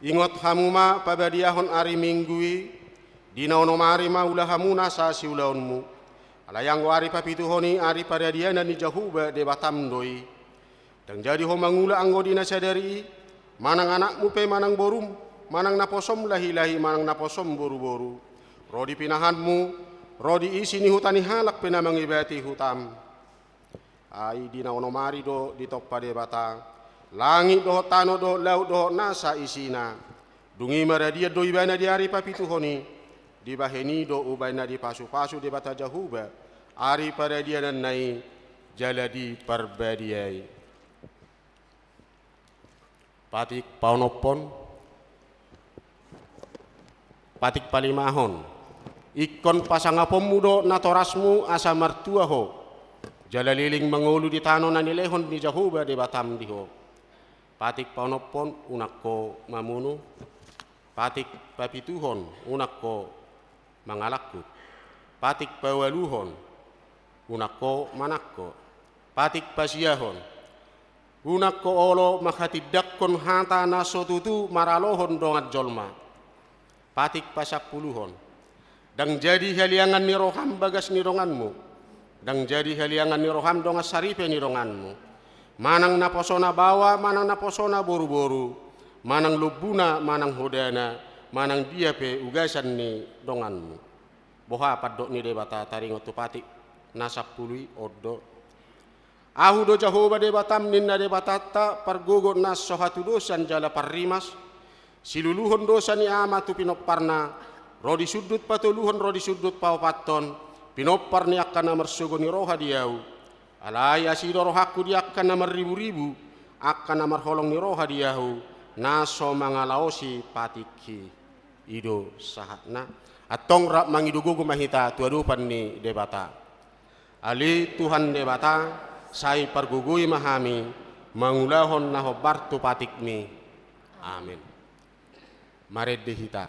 Ingot hamuma pabadiahon ari minggui, dina ono mari maulah hamuna sa siulaonmu. Alayang wari papituhoni ari padadiana ni jahuba de batamdoi. Dan jadi ho mangula anggo dina sadari, manang anakmu pe manang borum, manang naposom lahi-lahi manang naposom boru-boru. Rodi pinahanmu, rodi isi ni hutani halak pena mangibati hutam. Ai dina ono mari do ditoppa de bata. Langit doho tano doho laut doho nasa isina. Dungi maradia do ibana di ari papituhoni. Di baheni do ubana di pasu-pasu di bata jahuba. Ari pada dia dan nai jaladi parbadiai. Patik paunopon. Patik palimahon. Ikon pasangapom mudo natorasmu asa martuaho. Jalaliling mangulu di tano nanilehon di jahuba di batam diho. Patik paunopon unakko mamunu. Patik papituhon unakko mangalakut. Patik pawaluhon unakko manakko. Patik pasiahon unakko olo makatidakkon hata nasotutu maralohon dongat jolma. Patik pasapuluhon dang jadi haliangan ni roham bagas ni ronganmu. Dang jadi haliangan ni roham dongas saripe ni ronganmu. Manang naposona bawa, manang naposona boru-boru, manang lubuna, manang hodana, manang dia pe ugasan ni donganmu. Boha padok ni debata taringot tu patik nasapului oddo. Ahu do jahoba debatam ninna debatata pargogo nas sohatu dosan jala parrimas. Siluluhon dosa ni ama tu pinopparna, rodi sudut patuluhon rodi sudut paupaton, pinoppar ni akan amarsugo ni roha diau. Alai asido rohaku dia akan namar ribu-ribu, akan namar holong ni roha diahu, naso mangalaosi patiki ido sahatna, atong rap mangidugugu mahita tuadupan ni debata. Ali Tuhan debata, sai pargugui mahami, mangulahon nahobar tu patikmi. Amin. Mared dehita.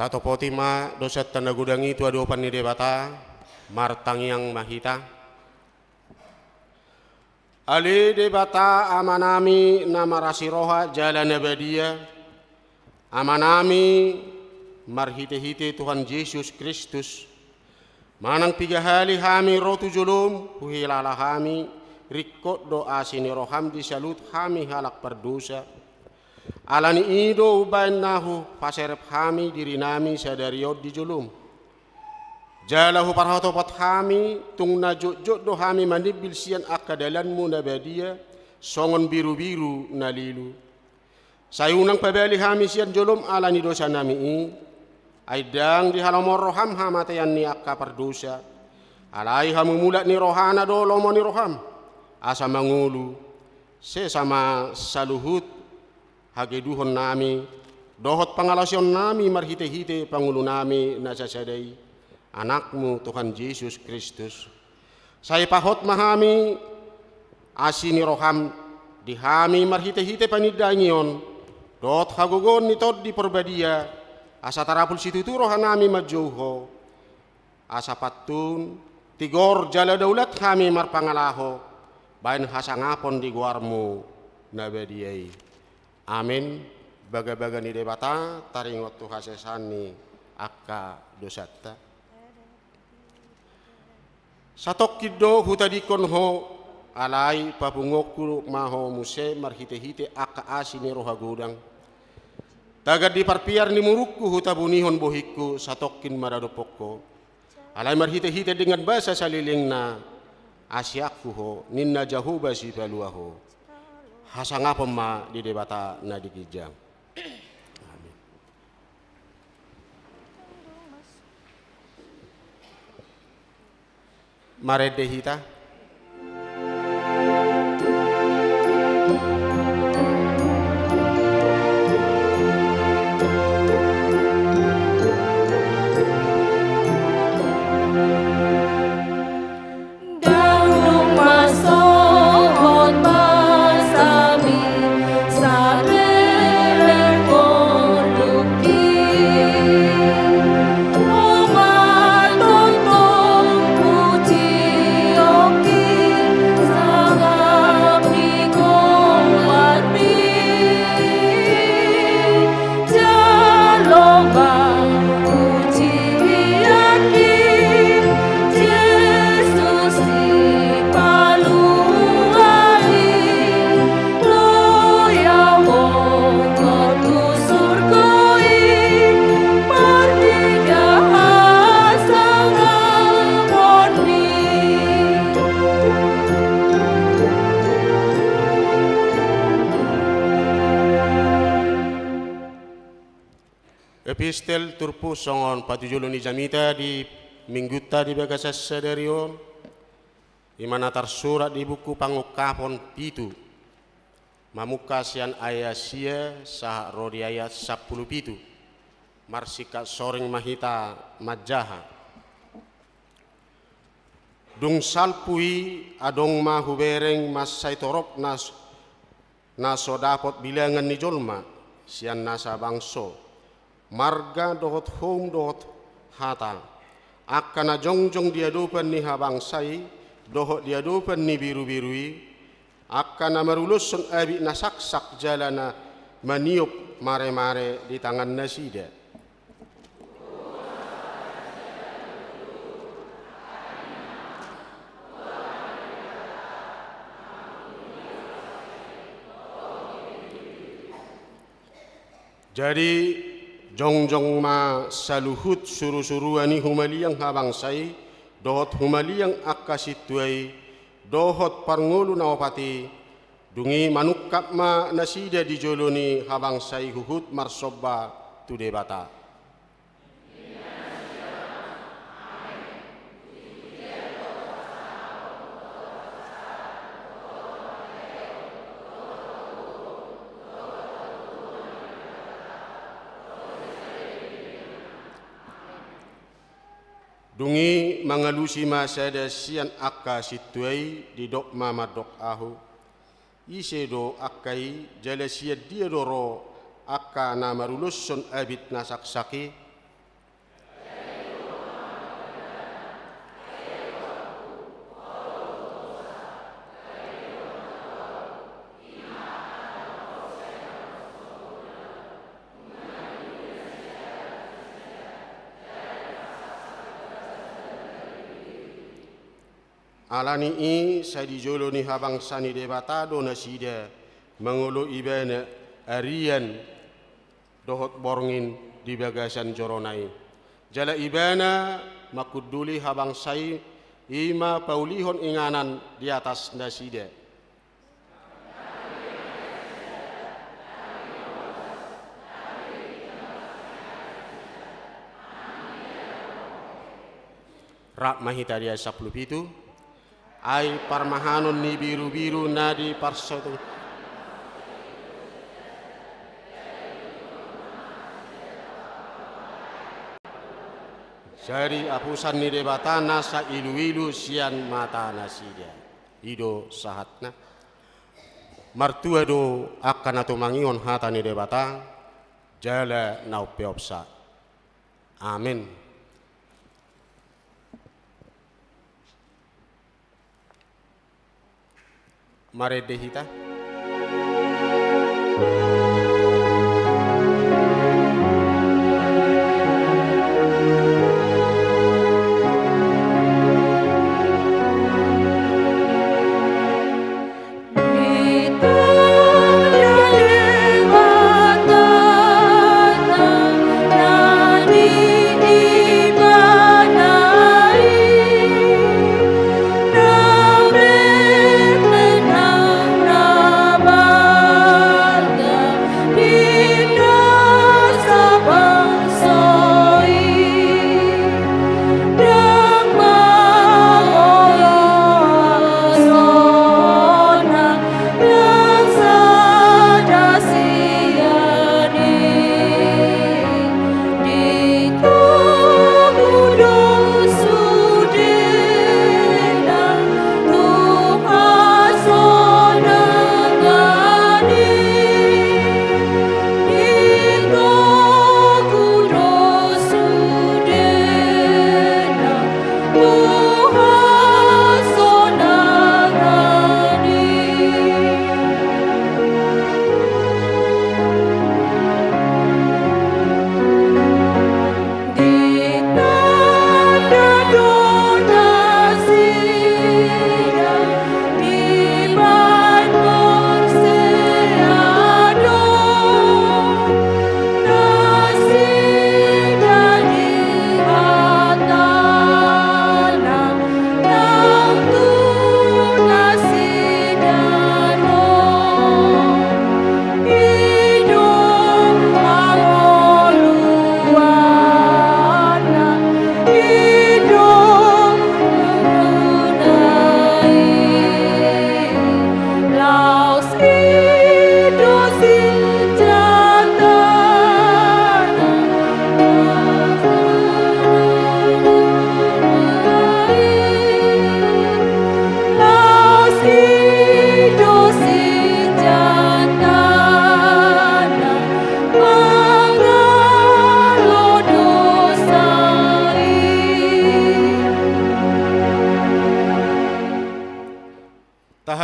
Tato potima dosa tanda gudangi tua dua pani debata martang yang mahita. Ali debata amanami nama rasiroha jalan abadia. Amanami marhite-hite Tuhan Yesus Kristus. Manang tiga hali hami rotu julum huhilala hami rikot doa sini roham disalut hami halak perdosa. Alani ido ubain nahu paserep hami diri nami sadariot di julum. Jalahu parhatopat kami tung na jok do kami manibil sian akadalanmu na badia songon biru-biru na lilu. Sayunang pabali kami sian jolom ala ni dosa nami aidang di halamor roham hamatayan ni akka pardosa. Alai hamumula ni rohana do lomo ni roham asa mangulu sesama saluhut hageduhon nami dohot pangalasion nami marhite-hite pangulu nami nasasadai anakmu Tuhan Yesus Kristus. Saya pahot mahami asini roham dihami marhite-hite panidangion dot hagogon nitod di perbadia asa tarapul situ rohanami majouho asa patun tigor jala daulat kami marpangalaho bain hasangapon di guarmu nabadiai. Amin. Baga-baga ni debata taring waktu hasesani akka dosatta. Satok kido hutadikon ho alai papungoku maho muse marhite-hite akka asini roha gudang. Tagad di parpiar ni murukku hutabunihon bohikku satokin maradopokko. Alai marhite-hite dengan bahasa saliling na asyaku ho ninna jahuba si paluaho. Hasangapon ma di debata na dikijang. Amin. Maredehita. Epistel turpu songon patujulun ni jamita di mingguta di bagasas sadarion imana tarsurat di buku pangukapon pitu mamuka sian ayasia sah rodi ayat 10 pitu marsika soring mahita majaha dung salpui adong mahubereng mas saitorop naso dapot bilangan ni jolma sian nasa bangso marga dohot home dohot hata akana jongjong diadupan ni habangsai dohot diadupan ni biru-birui akana marulusun abi nasaksak jalana maniup mare-mare di tangan nasida. Jadi jongjong ma saluhut suru-suruani humaliang habangsai dohot humaliang akasituai dohot parngulu nawapati dungi manukap ma nasida dijoloni habangsai huhut marsoba tu debata. Dungi mangalusi masada sian akka situai di dok mama dok ahu ise do akai jala sia dia doro akka namarulusun abit nasaksaki alani i saya dijolo ni habang sani debata do nasida mengulu ibana arian dohot borngin di bagasan joronai jala ibana makuduli habang sai ima paulihon inganan di atas nasida. Rak mahita dia 10 itu ai parmahanon ni biru-biru nadi parsotu Jari apusan ni debatana sa ilu-ilu sian mata nasida. Ido sahatna. Martua do akan atau mangion hata ni debata. Jala nau peopsa. Amin. Mare dehita.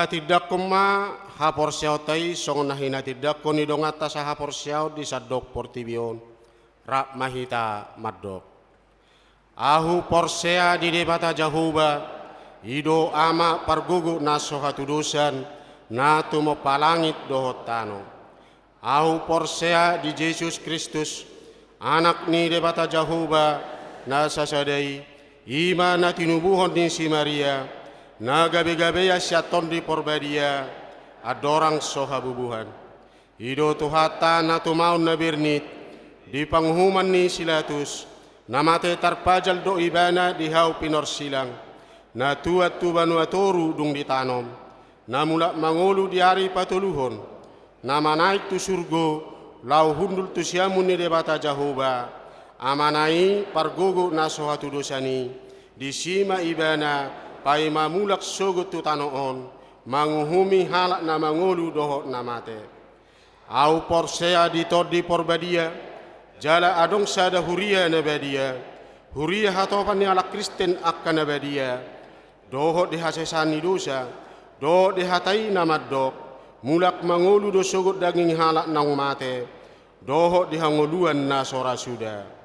Tidak kuma hapor siaw tay song nahina tidak ko ni dongata sa hapor siaw di sadok portibion rak mahita madok ahu porsea di debata jahuba ido ama pargugu na sohatudusan na tumo palangit dohotano ahu porsea di Yesus Kristus anak ni debata jahuba na sasadai ima na tinubuhon ni si Maria na gabe-gabe ya siaton di porbadia adorang sohabubuhan ido tuhata na tumaun na birnit di panghuman ni silatus na mate tarpajal do ibana di hau pinor silang na tuat tubanu atoru dung ditanom na mula mangulu di hari patuluhon na manaik tu surgo lau hundul tu siamun ni debata jahuba amanai pargogo na sohatu dosani di sima ibana pai mamulak sogot tu tanoon manguhumi halak na mangulu dohot na mate au porsea di todi porbadia jala adong sada huria na badia huria hatopan ni ala Kristen akan na badia dohot di hasesani dosa dohot di hatai na maddok mulak mangulu do sogot daging halak nang mate dohot di hanguluan na sora suda.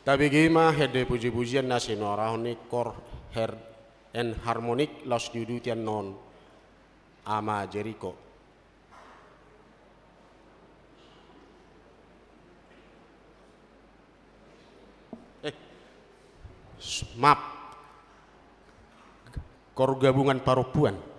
Tapi gima hede puji-pujian nasi norahoni kor her en harmonik los dudutian non ama Jericho. Maaf, Kor Gabungan Paropuan.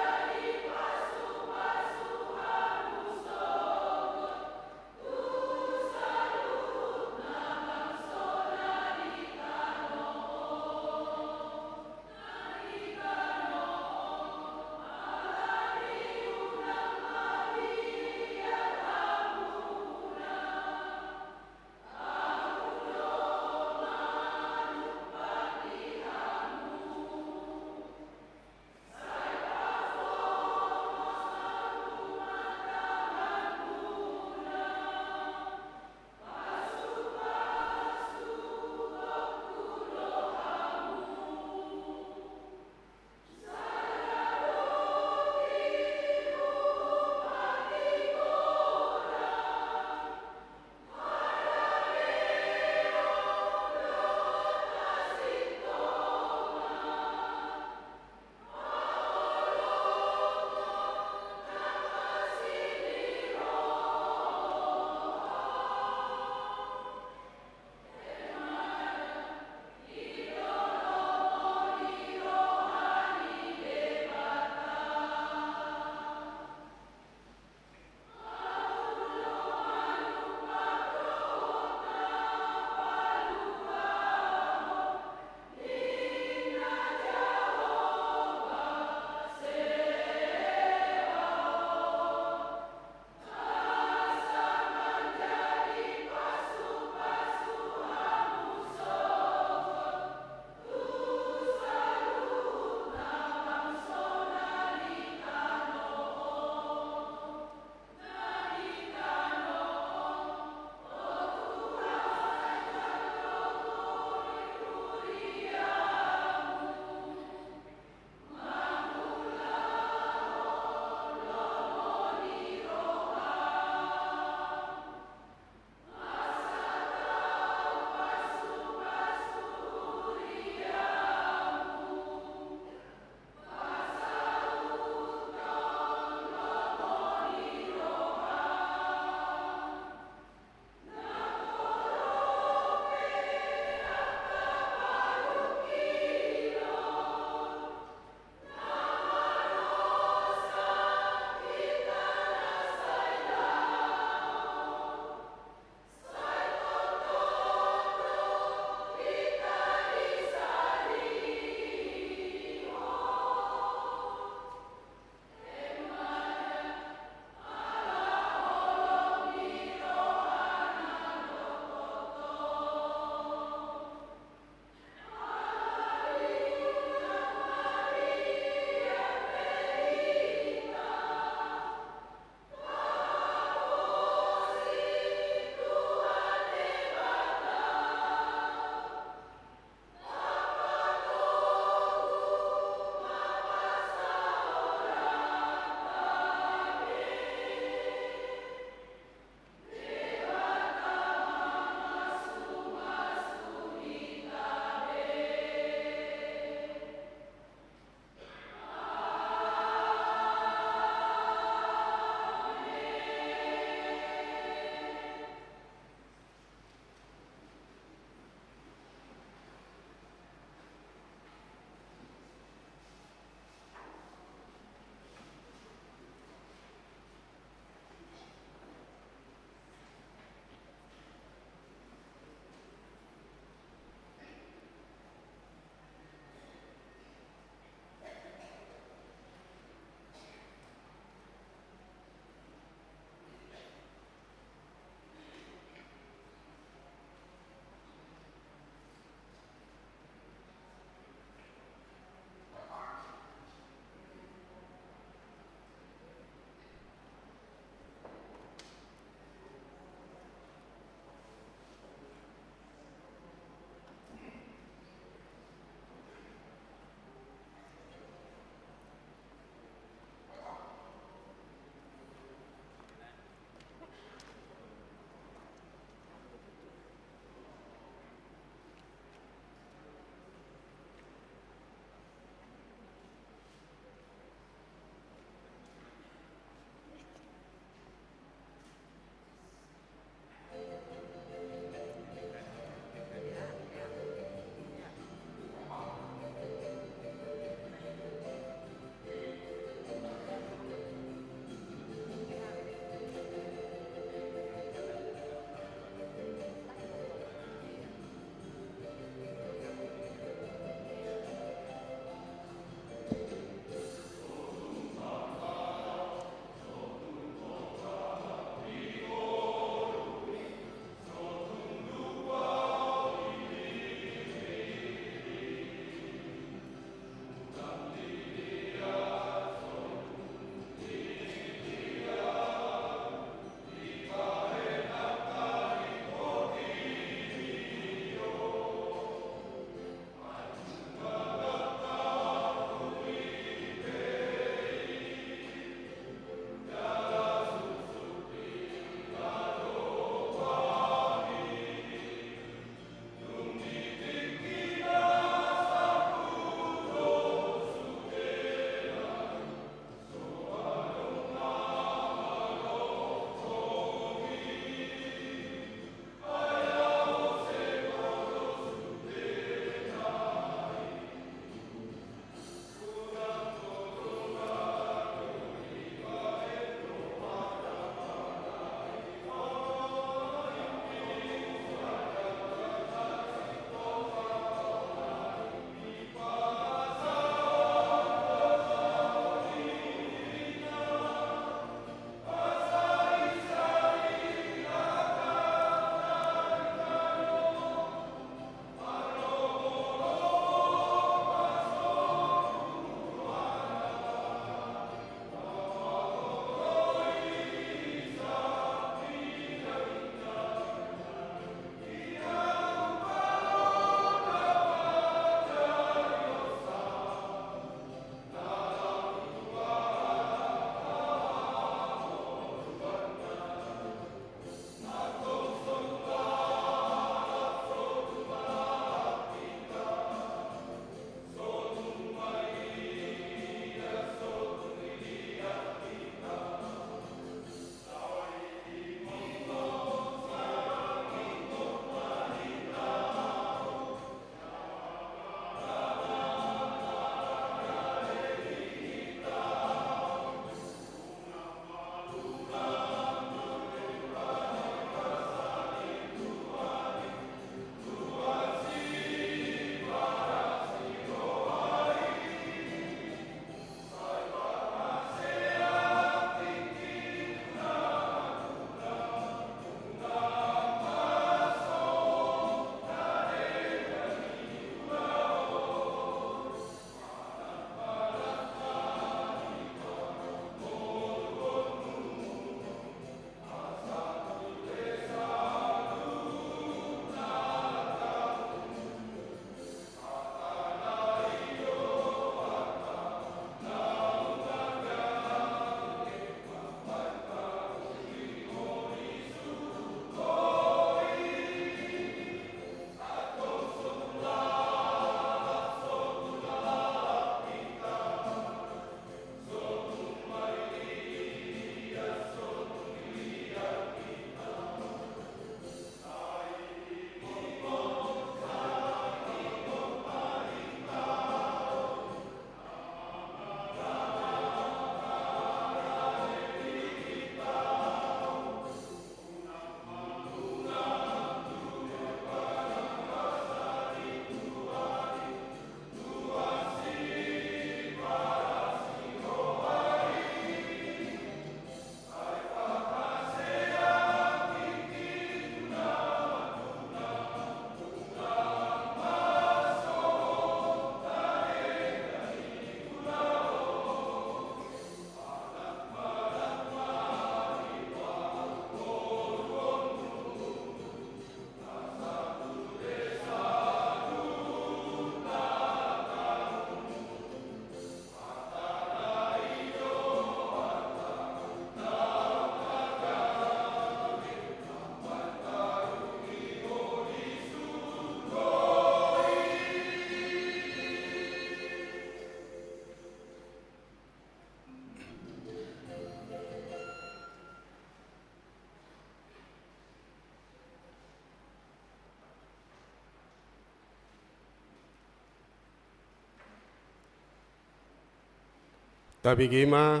Tapi gima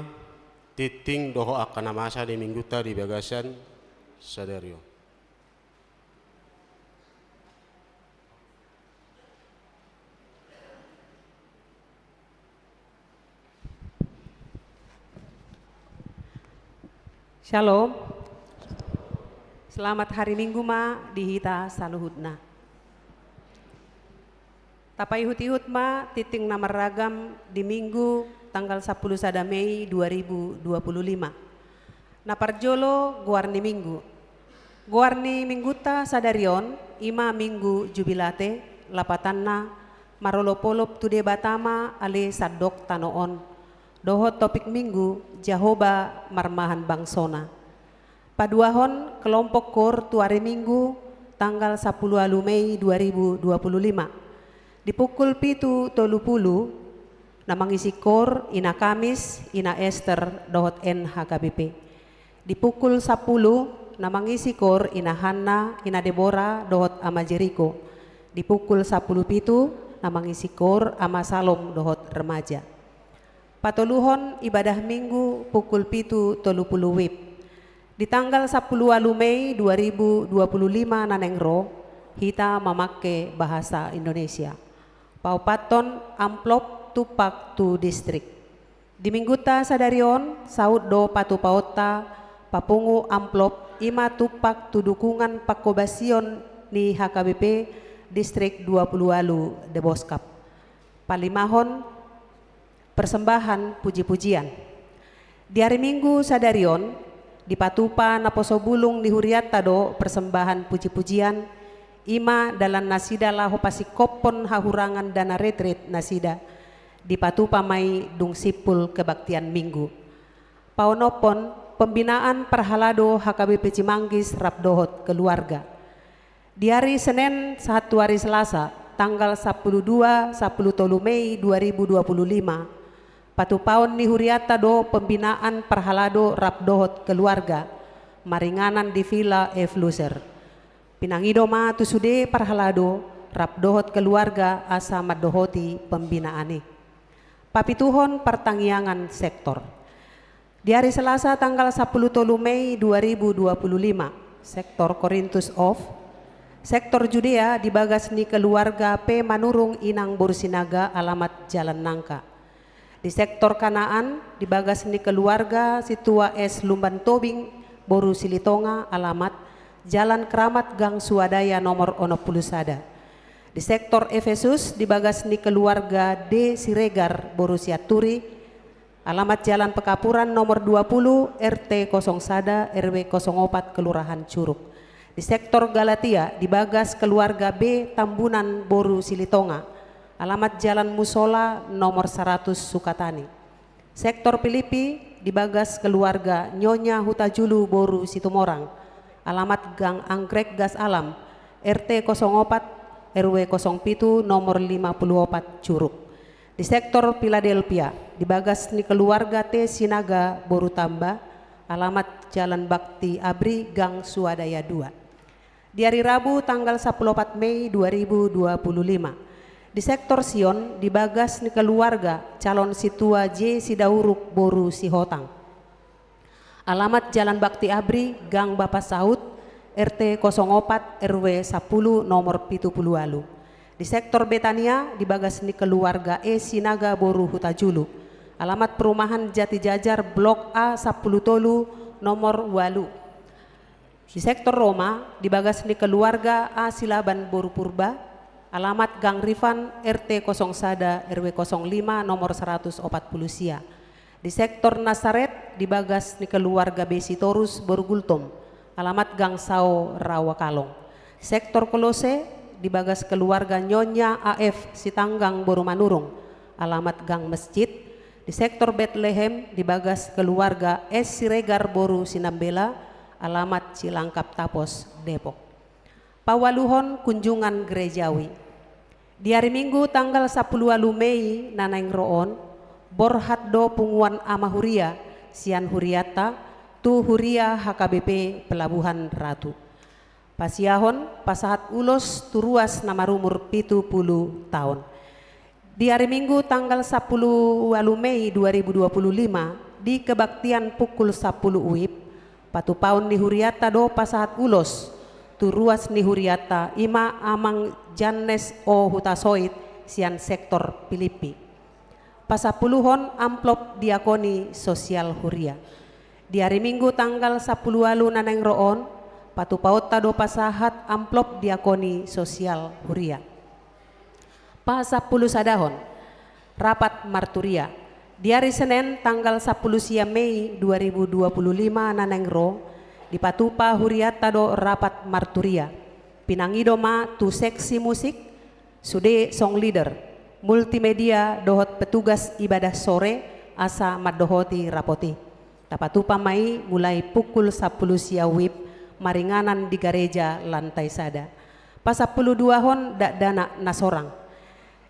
titing doho akan masa di minggu tadi bagasan sadario. Shalom. Selamat hari Minggu ma dihita saluhutna. Tapai hut-hut ma titing nama ragam di Minggu tanggal 10 sada Mei 2025. Naparjolo guarni Minggu. Guarni Mingguta sadarion ima Minggu jubilate lapatanna marolopolop tude batama ale sadok tanoon. Doho topik Minggu Jahoba marmahan bangsona. Paduahon kelompok kor tuare Minggu tanggal 10 Mei 2025. Di pukul pitu tolupulu namangisi kor ina Kamis ina Esther dohot NHKBP. Di pukul 10 namangisi kor ina Hanna ina Deborah dohot ama Jeriko. Di pukul 10 pitu namangisi kor ama Salom dohot remaja. Patoluhon ibadah Minggu pukul pitu tolupulu wib. Di tanggal 10 Mei 2025 nanengro hita memakai bahasa Indonesia. Paupaton amplop tupak tu distrik. Di mingguta sadarion saud do patu paota papungu amplop ima tupak tu dukungan pakobasion ni HKBP distrik 20 alu de Boskap. Palimahon persembahan puji-pujian. Di hari Minggu sadarion di patupa naposo bulung di huriata do persembahan puji-pujian ima dalam nasida laho pasikopon hahurangan dana retret nasida di patupa mai dung sipul kebaktian Minggu. Paonopon pembinaan perhalado HKBP Cimanggis Rapdohot keluarga. Di hari Senin satu hari Selasa tanggal 10 Mei 2025 patupaon ni huriata do pembinaan perhalado Rapdohot keluarga maringanan di Villa Efluser. Pinangido ma tusude perhalado Rapdohot keluarga asa madohoti pembinaane. Papituhon pertanggiangan sektor. Di hari Selasa tanggal 10 Mei 2025 sektor Korintus of sektor Judea dibagas ni keluarga P Manurung Inang Borsinaga alamat Jalan Nangka. Di sektor Kanaan dibagas ni keluarga Situa S Lumban Tobing Boru Silitonga alamat Jalan Keramat Gang Suadaya nomor 60 sada. Di sektor Efesus dibagas ni keluarga D Siregar Boru Siaturi alamat Jalan Pekapuran nomor 20 RT 0 sada RW 04 Kelurahan Curug. Di sektor Galatia dibagas keluarga B Tambunan Boru Silitonga alamat Jalan Musola nomor 100 Sukatani. Sektor Filipi dibagas keluarga Nyonya Hutajulu Boru Situmorang alamat Gang Anggrek Gas Alam RT 04 RW 07 nomor 54 Curug. Di sektor Philadelphia dibagas ni keluarga T Sinaga Boru Tamba alamat Jalan Bakti Abri Gang Suadaya 2. Di hari Rabu tanggal 14 Mei 2025 di sektor Sion dibagas ni keluarga calon Situa J Sidauruk Boru Sihotang alamat Jalan Bakti Abri Gang Bapak Saud RT 04 RW 10 nomor 70 alu. Di sektor Betania dibagas ni keluarga E Sinaga Boru Hutajulu alamat perumahan Jati Jajar Blok A 10 Tolu nomor 8. Di sektor Roma dibagas ni keluarga A Silaban Boru Purba alamat Gang Rifan RT 0 sada RW 05 nomor 140 sia. Di sektor Nasaret dibagas ni keluarga Besi Torus Borgultom alamat Gang Sao Rawakalong. Sektor Kolose dibagas keluarga Nyonya AF Sitanggang Boru Manurung alamat Gang Masjid. Di sektor Bethlehem dibagas keluarga S Siregar Boru Sinambela alamat Cilangkap Tapos Depok. Pawaluhon kunjungan gerejawi. Di hari Minggu tanggal 10 Mei naneng roon borhat do punguan ama huria sian huriata tu huria HKBP Pelabuhan Ratu. Pasiahon pasahat ulos turuas nama rumur 70 tahun. Di hari Minggu tanggal 10 Mei 2025 di kebaktian pukul 10 UIP patu paun ni huriata do pasahat ulos tu ruas ni huriata ima amang Jannes o hutasoit sian sektor Pilipi. Pasapuluhon amplop diakoni sosial huria. Di hari Minggu tanggal 10 naneng roon patu paut do pasahat amplop diakoni sosial huria. Pasapuluh sadahon rapat marturia. Di hari Senin tanggal 10 Mei 2025 nanengro di patupa huriata do rapat marturia. Pinangido ma tu seksi musik, sude song leader, multimedia dohot petugas ibadah sore asa madohoti rapoti. Tapatupa mai mulai pukul 10 wib maringanan di gereja lantai sada. Pasapuluh dua hon dak dana nasorang.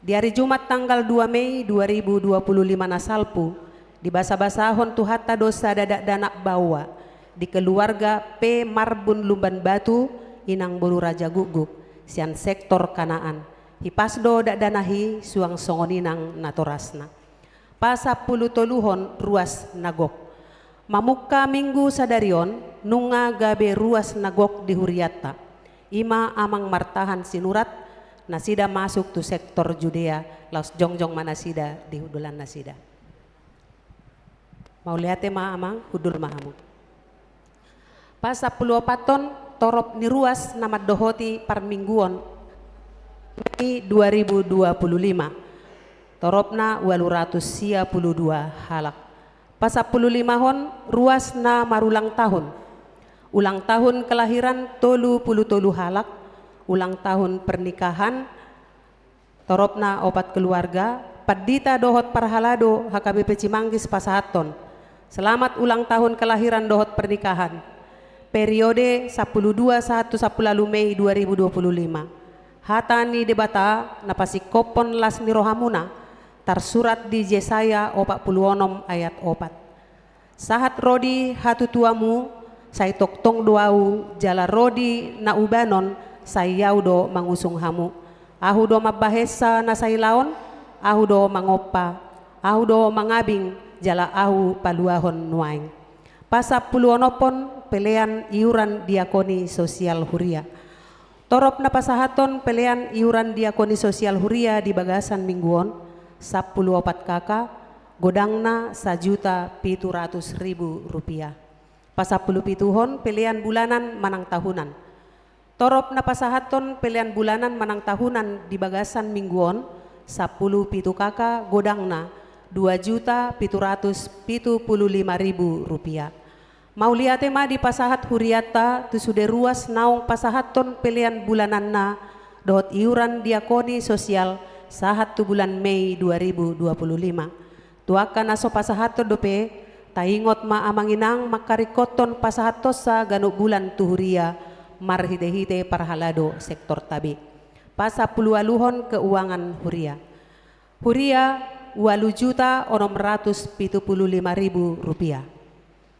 Di hari Jumat tanggal 2 Mei 2025 nasalpu di basa-basahon tu hatta dosa dadak danak bawa di keluarga P Marbun Lumban Batu inang bolu Raja Guguk sian sektor Kanaan hipasdo dak danahi suang songoninang natorasna. Pasapuluh toluhon ruas nagok mamuka minggu sadarion nunga gabe ruas nagok di huriata ima amang martahan sinurat nasida masuk tu sektor Judea laus jongjong manasida di hudulan nasida. Mau lihat ma amang hudul mahamu. Pasapuluh paton torop ni ruas nama dohoti parmingguon Mei 2025. Toropna 832 halak. Pasapuluh limahon ruas na marulang tahun. Ulang tahun kelahiran 30 halak. Ulang tahun pernikahan toropna opat keluarga padita dohot parhalado HKBP Cimanggis Pasahaton. Selamat ulang tahun kelahiran dohot pernikahan periode 12 Mei 2025. Hatani debata napasi kopon las ni rohamuna tarsurat di Yesaya 46 ayat 4. Sahat rodi hatu tuamu sai toktong doau jala rodi na ubanon sayau do mangusung hamu. Ahu do mabahesa na sailaon, ahu do mangopa, ahu do mangabing jala ahu paluahon nuaing. Pasapuluonopon pelean iuran diakoni sosial huria. Torop na pasahaton pelean iuran diakoni sosial huria di bagasan mingguon 10 kakak godangna 1.700.000 rupiah. Pasapuluh pituhon pelean bulanan manang tahunan. Torop na pasahaton pelean bulanan manang tahunan di bagasan mingguon 10 kakak godangna 2.775.000 rupiah. Mau liate ma di pasahat huriata tu sude ruas naung pasahaton pelean bulanan na dohot iuran diakoni sosial sahat tu bulan Mei 2025. Tuakan aso pasahaton dope taingot ma amanginang makarikoton pasahatosa ganuk bulan tu huria marhide-hide parhalado sektor tabi. Pasapuluh aluhon keuangan huria. Huria 8.675.000 rupiah.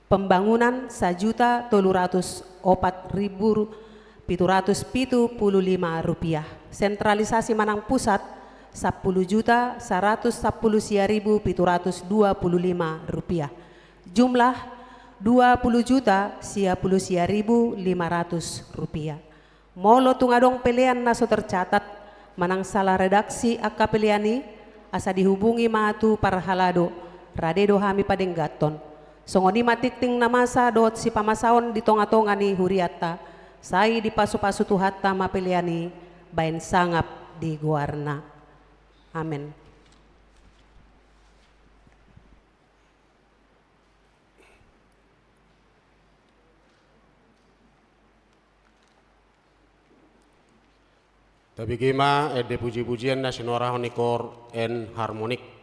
Pembangunan 1.304.775 rupiah. Sentralisasi Manang Pusat 10.110.725 rupiah. Jumlah 20.000.500 rupiah. Molo tungadong pelean naso tercatat manang salah redaksi akka peleani asa dihubungi matu parhalado radedo hami padenggaton. Songoni matikting namasa dot si pamasaon di tonga-tonga ni huriata sai di pasu-pasu tuhatta mapeleani bain sangap di guarna. Amin. Tapi kima de puji-pujian na sinorahon ikor en harmonik.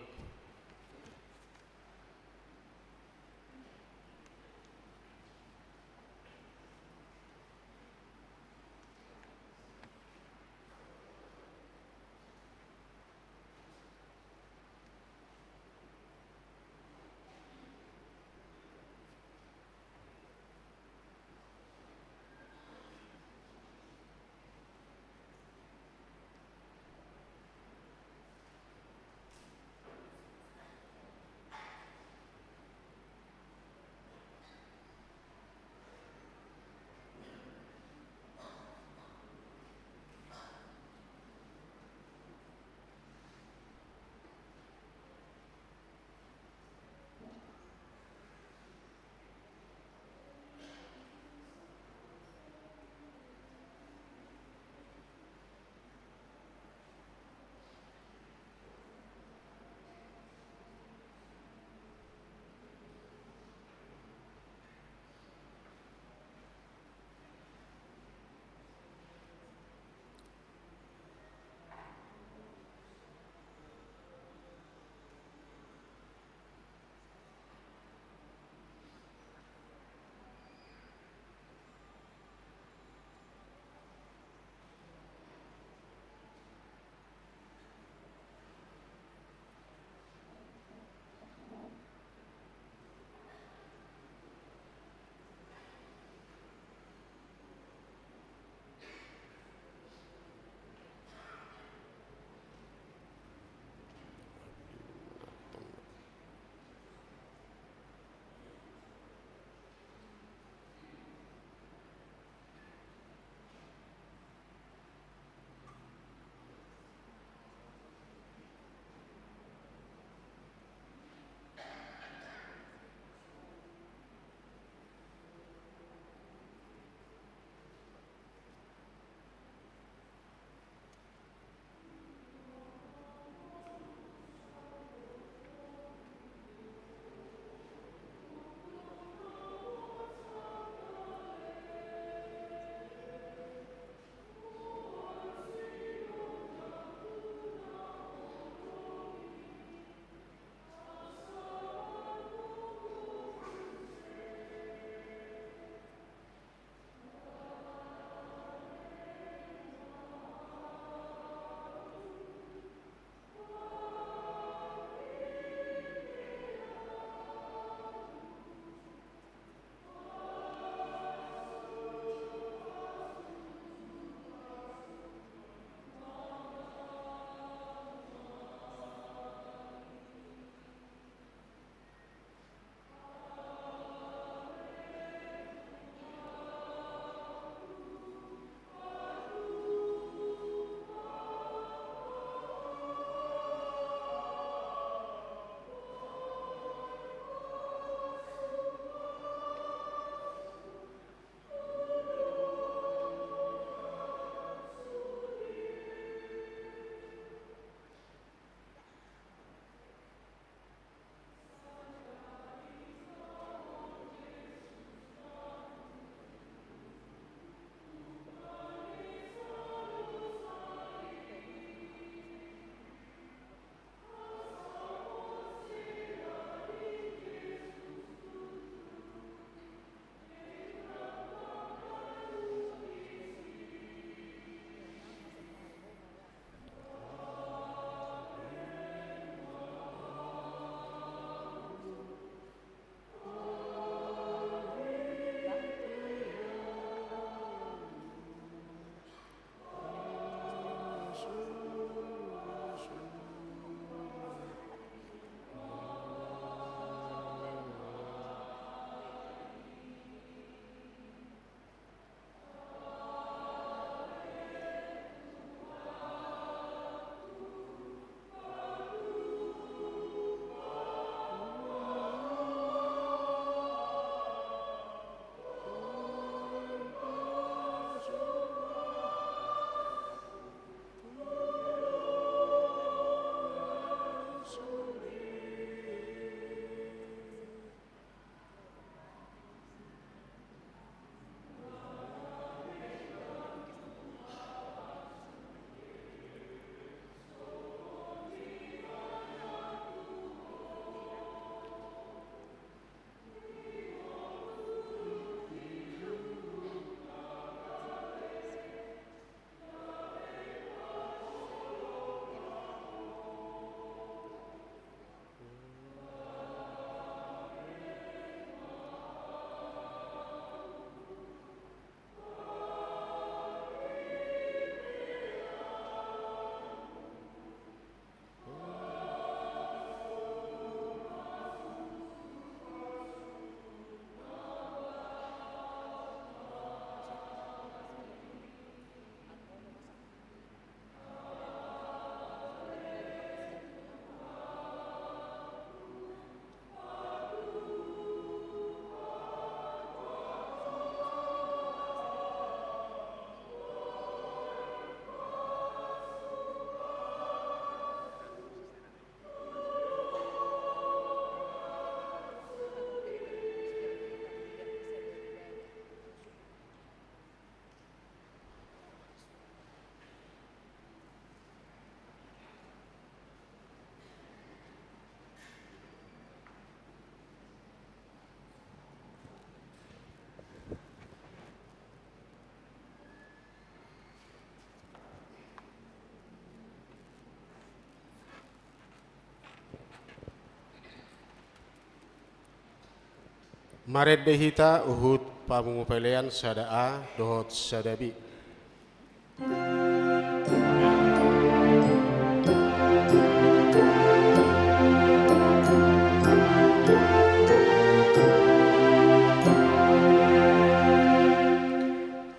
Maret dehita uhud pamungupelean sadaa dohot sadabi.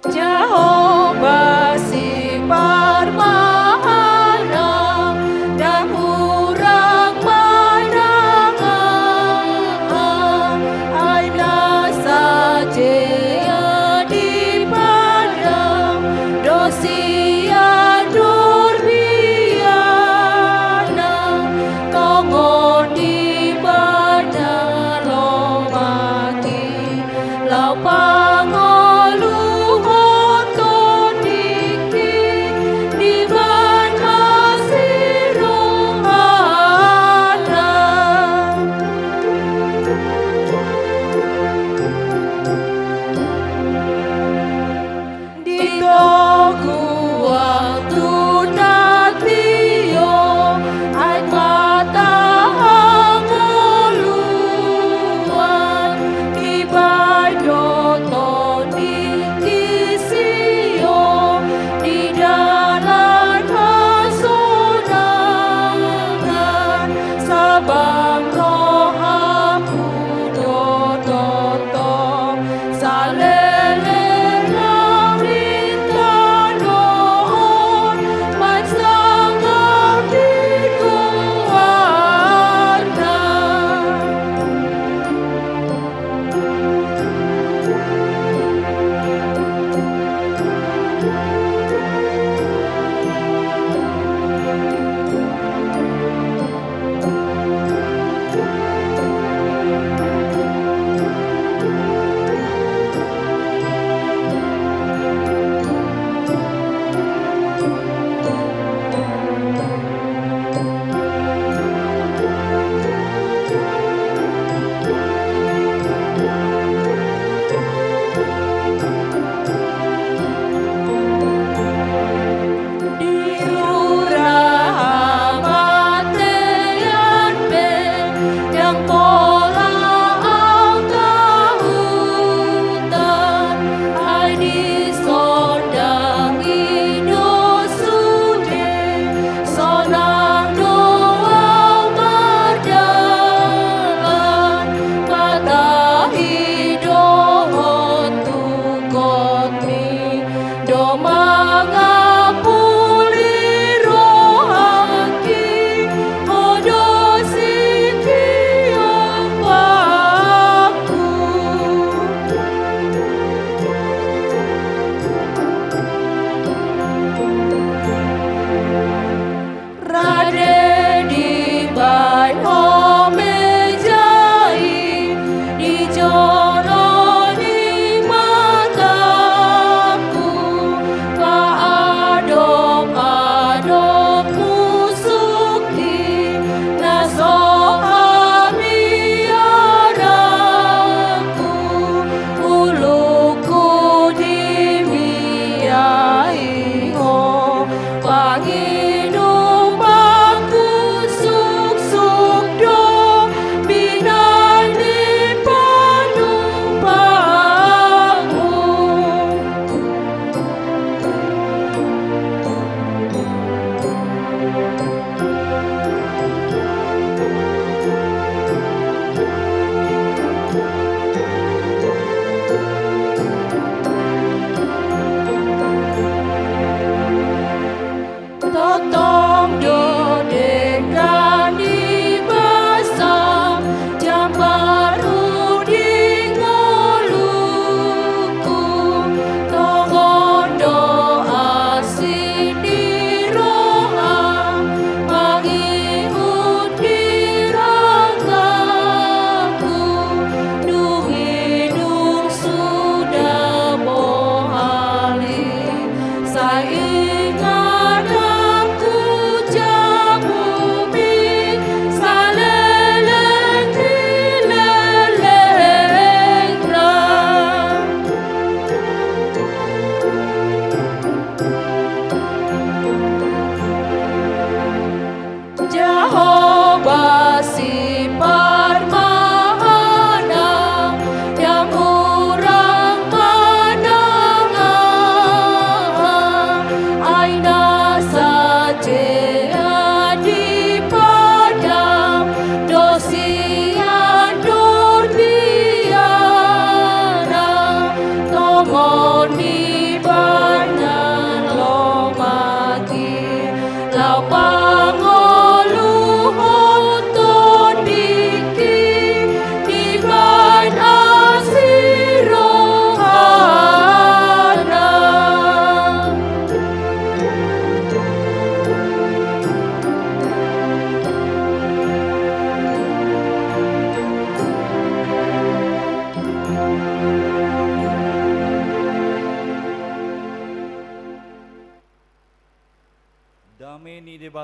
Jehovah si parmahana dan urang pandangan aina saja di pada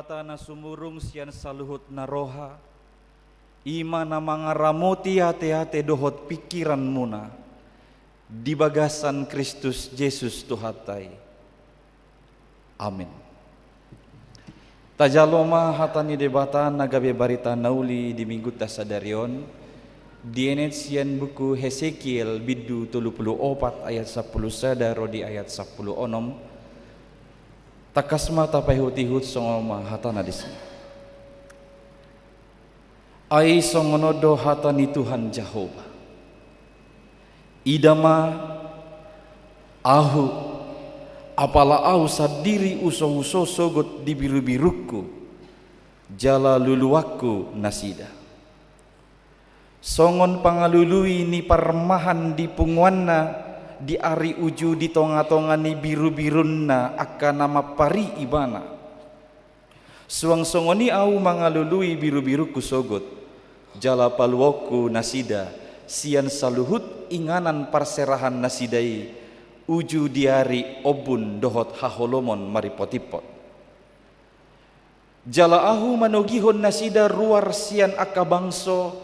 batana sumurung sian saluhut naroha, ima na mangaramoti hate-hate dohot pikiran muna, di bagasan Kristus Yesus Tuhatai. Amin. Tajaloma hatani debata nagabe barita nauli di minggu tasadarion, dienet sian buku Hesekiel bidu 34 ayat 10 sadaro di ayat 10 onom, takasma tapahut-ihut songoma hatana disini. Ai songonodo hatani Tuhan Jehova. Idama ahu apala au sadiri uso-uso sogot di biru-biruku jala luluwaku nasida. Songon pangalului ni parmahan di punguanna di ari uju di tonga-tonga ni biru-birunna akan nama pari ibana. Suang songoni au mangalului biru-biruku sogot jala paluoku nasida sian saluhut inganan parserahan nasidai uju diari obun dohot haholomon maripotipot. Jala ahu manogihon nasida ruar sian akabangso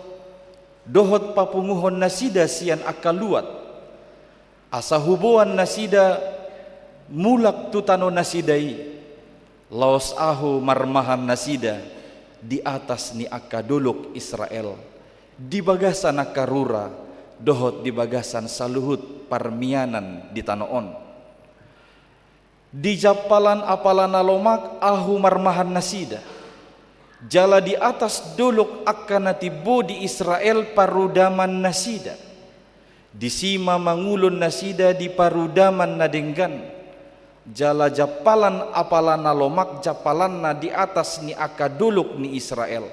dohot papunguhon nasida sian akaluat. Asa hubuan nasida mulak tutano nasidai laos ahu marmahan nasida di atas ni akadolok Israel di bagasan akarura dohot di bagasan saluhut parmianan di tanoon. Di japalan apalana lomak ahu marmahan nasida jala di atas dolok akan natibo di Israel parudaman nasida. Di sima mangulon nasida di parudaman nadenggan jala japalan apalana lomak japalanna di atas ni akadolok ni Israel.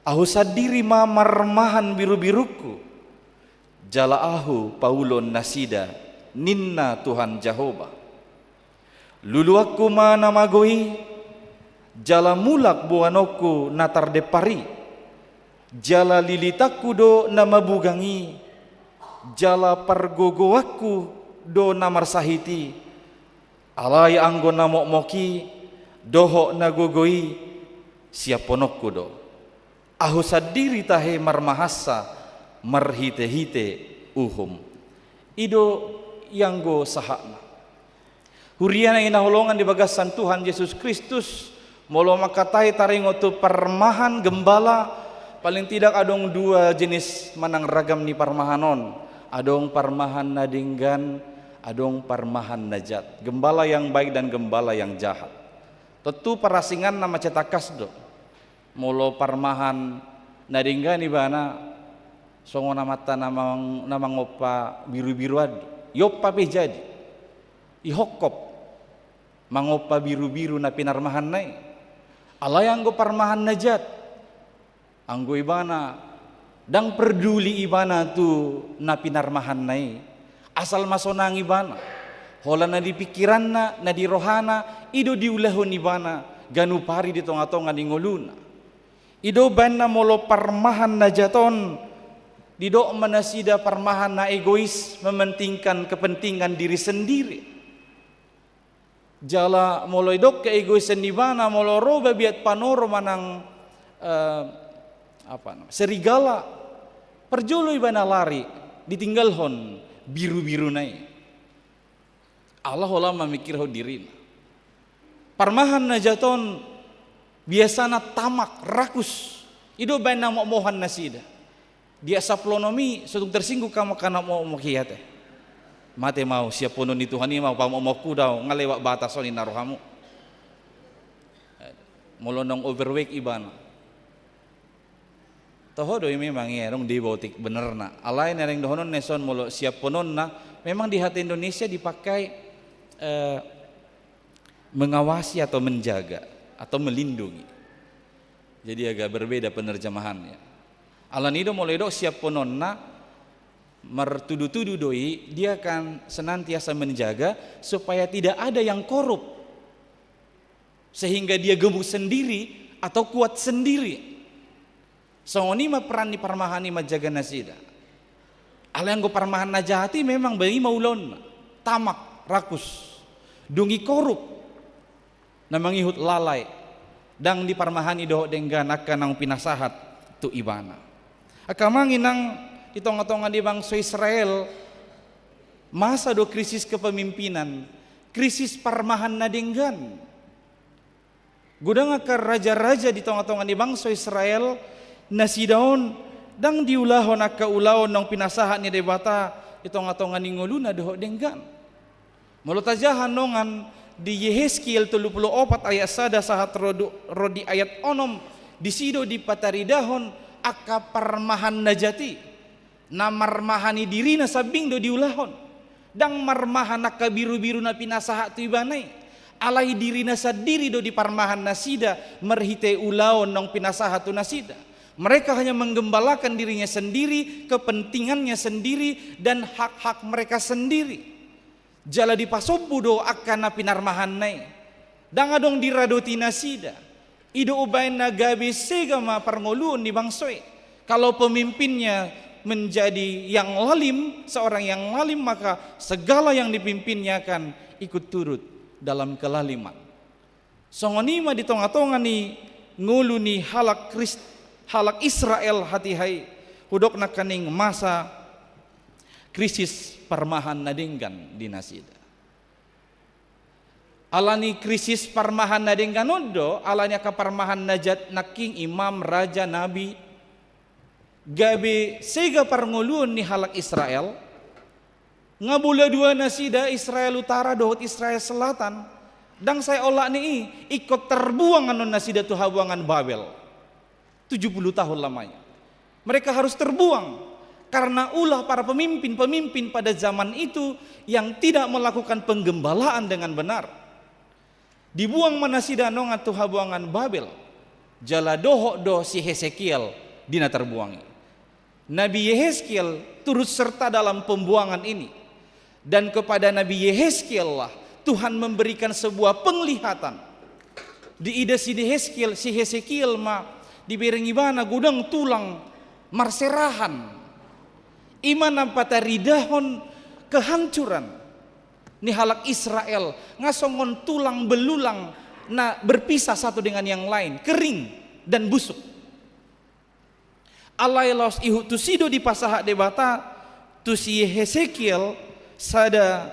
Ahu sadiri ma marmahan biru-biruku jala ahu paulon nasida ninna Tuhan Jehova. Luluaku ma namagoi jala mulak buanoku natar depari jala lilitaku do namabugangi jala pargogoaku do namarsahiti alai anggo namok-moki doho nagogoi siaponokku do. Ahu sadiri tahe marmahasa marhite-hite uhum ido yang go sahakna huriana ina holongan di bagasan Tuhan Yesus Kristus molo makatai taringotu parmahan gembala paling tidak adong dua jenis manang ragam ni parmahanon, adong parmahan nadinggan, adong parmahan najat, gembala yang baik dan gembala yang jahat. Tentu parasingan nama cetakas do molo parmahan nadinggan ibana songo namata namang opa biru-biru adi yopa pe jadi ihokop mangopa biru-biru na pinarmahan nai alay anggo parmahan najat anggo ibana dang peduli ibana tu na pinarmahan nai asal masonang ibana hola na di pikiranna na di rohana ido diulahon ibana ganu pari di tonga-tonga di ngoluna ido banna molo parmahan najaton dido manasida parmahan na egois mementingkan kepentingan diri sendiri jala molo idok ke egoisan di mana molo roba biat panoro manang serigala perjolo ibana lari ditinggalhon biru-biru nai Allah hola memikir ho diri parmahan najaton biasana tamak rakus ido bana mohan nasida dia saplonomi sutung tersinggung kamu kana mau kiyate mate mau siap ponon di Tuhan ini mau pamoku daw ngalewak batas ni narohamu molonong overweight ibana toho doi memang ya dong dibotik bener na alai nereng dohonon neson molo siap ponon na memang di hati Indonesia dipakai mengawasi atau menjaga atau melindungi. Jadi agak berbeda penerjemahannya. Alanido moledo siap pononna mertudu-tudu doi dia akan senantiasa menjaga supaya tidak ada yang korup sehingga dia gemuk sendiri atau kuat sendiri. Songoni ma peran di parmahani majaga nasida. Alanggo parmahan najati memang bagi maulon tamak rakus dungi korup na mangihut lalay dang di parmahani doho denggan akan nang pinasahat tu ibana. Akamangin nang itong-atongan di bangsa Israel masa do krisis kepemimpinan, krisis parmahan na denggan. Gudang akar raja-raja di tong-atongan di bangsa Israel na sidaon dang diulahon akka ulahon nang pinasahat ni debata itong-atongan ni nguluna doho denggan. Mulutajahan nongan di Yehezkiel 34 ayat 1 sahat rodi ayat 6 disido di pataridahon akka parmahan najati na marmahani dirina sabing do diulahon dang marmahan akka biru-biru na pinasahat tu ibanay alai dirina sadiri do di parmahan nasida merhite ulaon nang pinasahat tu nasida. Mereka hanya menggembalakan dirinya sendiri, kepentingannya sendiri dan hak-hak mereka sendiri. Jala di pasobudo akan na pinarmahan nai. Dang adong diradoti nasida. Ido ubain na gabi segama parngoluon di bangsoy. Kalau pemimpinnya menjadi yang lalim, seorang yang lalim, maka segala yang dipimpinnya akan ikut turut dalam kelaliman. Songonima di tonga-tonga ni ngulu ni halak Israel hati-hai hudok na kaning masa krisis parmahan nadinggan di nasida. Alani krisis parmahan nadinggan odo, alanya kaparmahan najat naking imam raja nabi gabe sega parnguluan ni halak Israel ngabula dua nasida Israel utara dohot Israel selatan dang saya olah ni ikut terbuang anon nasida tu habuangan Babel 70 tahun lamanya. Mereka harus terbuang karena ulah para pemimpin-pemimpin pada zaman itu yang tidak melakukan penggembalaan dengan benar. Dibuang manasida nongan tu habuangan Babel. Jala doho do si Hezekiel dina terbuangi. Nabi Yehezkiel turut serta dalam pembuangan ini. Dan kepada Nabi Yehezkiel lah Tuhan memberikan sebuah penglihatan. Di ide si Hezekiel ma diberi ibana gudang tulang marserahan iman pataridahon kehancuran ni halak Israel ngasongon tulang belulang na berpisah satu dengan yang lain kering dan busuk alai laos ihu tusido di pasaha debata tu si Hezekiel sada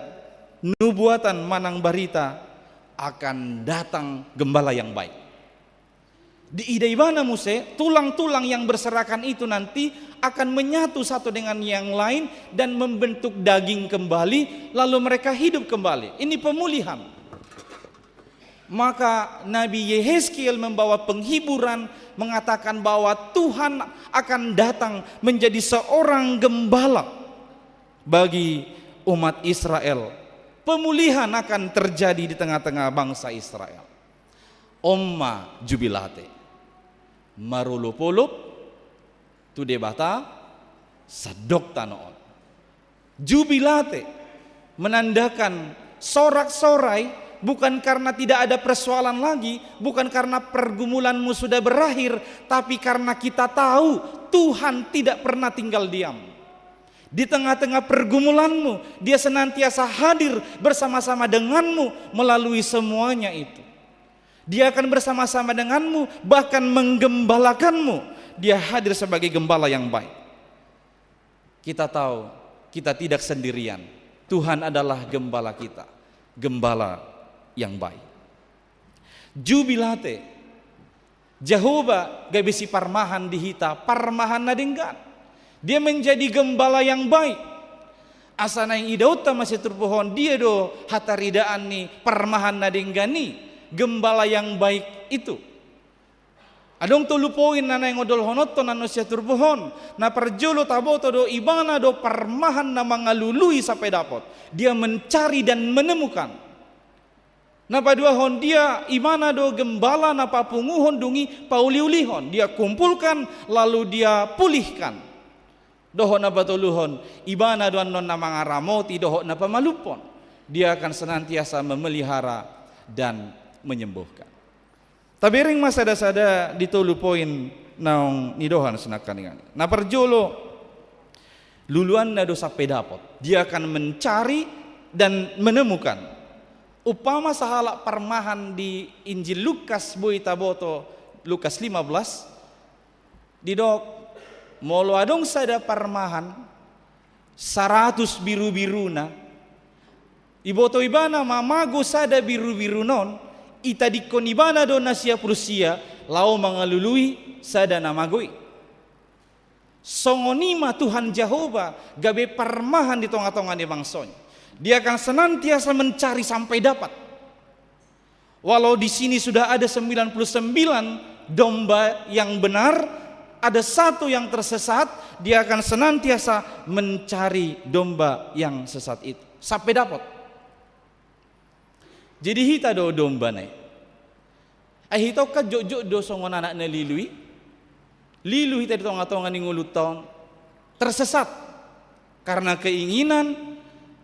nubuatan manang barita akan datang gembala yang baik. Di idaibana muse, tulang-tulang yang berserakan itu nanti akan menyatu satu dengan yang lain dan membentuk daging kembali, lalu mereka hidup kembali. Ini pemulihan. Maka Nabi Yehezkiel membawa penghiburan, mengatakan bahwa Tuhan akan datang menjadi seorang gembala bagi umat Israel. Pemulihan akan terjadi di tengah-tengah bangsa Israel. Omma jubilate. Marulupulup tu debata sadok tanoon. Jubilate menandakan sorak-sorai bukan karena tidak ada persoalan lagi, bukan karena pergumulanmu sudah berakhir, tapi karena kita tahu Tuhan tidak pernah tinggal diam. Di tengah-tengah pergumulanmu, Dia senantiasa hadir bersama-sama denganmu melalui semuanya itu. Dia akan bersama-sama denganmu, bahkan menggembalakanmu. Dia hadir sebagai gembala yang baik. Kita tahu kita tidak sendirian. Tuhan adalah gembala kita, gembala yang baik. Jubilate Jehovah gabisi parmahan dihita, parmahan nadinggan. Dia menjadi gembala yang baik. Asana yang idauta masih terpohon dia do hataridaan ni parmahan nadinggani. Gembala yang baik itu. Adong tulupoin na yang odol honoton na siya turbuhon na perjolo taboto do ibana do parmahan na mangalului sampai dapat. Dia mencari dan menemukan. Na paduahon dia ibana do gembala na papunguhon dungi pauliulihon. Dia kumpulkan lalu dia pulihkan. Doho na batuluhon ibana do anon na mga ramoti doho na pamalupon. Dia akan senantiasa memelihara dan menyembuhkan. Tabering masada-sada ditulu poin naong nidohan senakaningan. Na perjolo luluan na dosa pedapot. Dia akan mencari dan menemukan. upama sahala parmahan di Injil Lukas boita boto Lukas 15 didok molo adong sada parmahan 100 biru-biruna iboto ibana mamago sada biru-biru non ita dikon ibana do nasia Prusia lau mangalului sada namagoi songonima Tuhan Jehovah gabe parmahan di tengah-tengah di bangsonya. Dia akan senantiasa mencari sampai dapat. Walau di sini sudah ada 99 domba yang benar, ada satu yang tersesat, dia akan senantiasa mencari domba yang sesat itu sampai dapat. Jadi hita do domba nih. Hita ka jojo do songon anak na lilui. Lilu hita di tengah-tengah ni nguluton tersesat karena keinginan,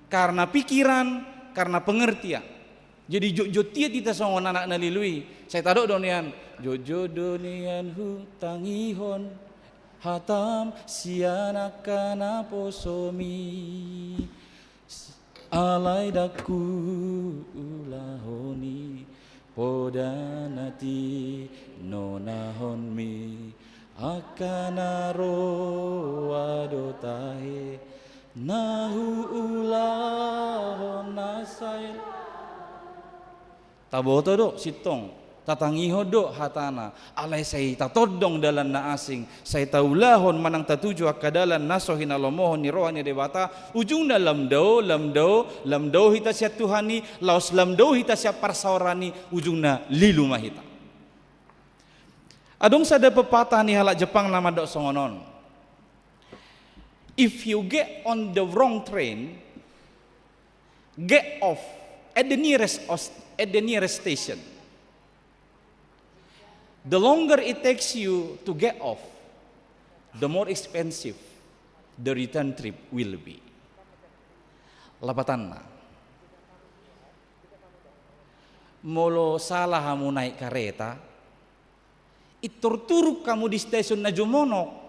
karena pikiran, karena pengertian. Jadi jojo tiat kita songon anak na lilui. Saya tadok donian jojo donian hutangihon hatam sianakana posomi alai daku ulahoni podanati nonahonmi akanaro wadotahe nahu ulahon nasail taboto do sitong tatangiho do hatana alay say tatodong dalan na asing say taulahon manang tatuju akadalan nasohin alomohon ni rohan ni debata ujung na lamdaw hita siya tuhani laos lamdaw hita siya parsaorani ujung na lilu mahita. Adong sada pepatah ni halak Jepang nama dok songonon. If you get on the wrong train, get off at the nearest station. The longer it takes you to get off, the more expensive the return trip will be. Lapatanna. Molo salah kamu naik kereta, iturturuk kamu di stasiun na Jumonok.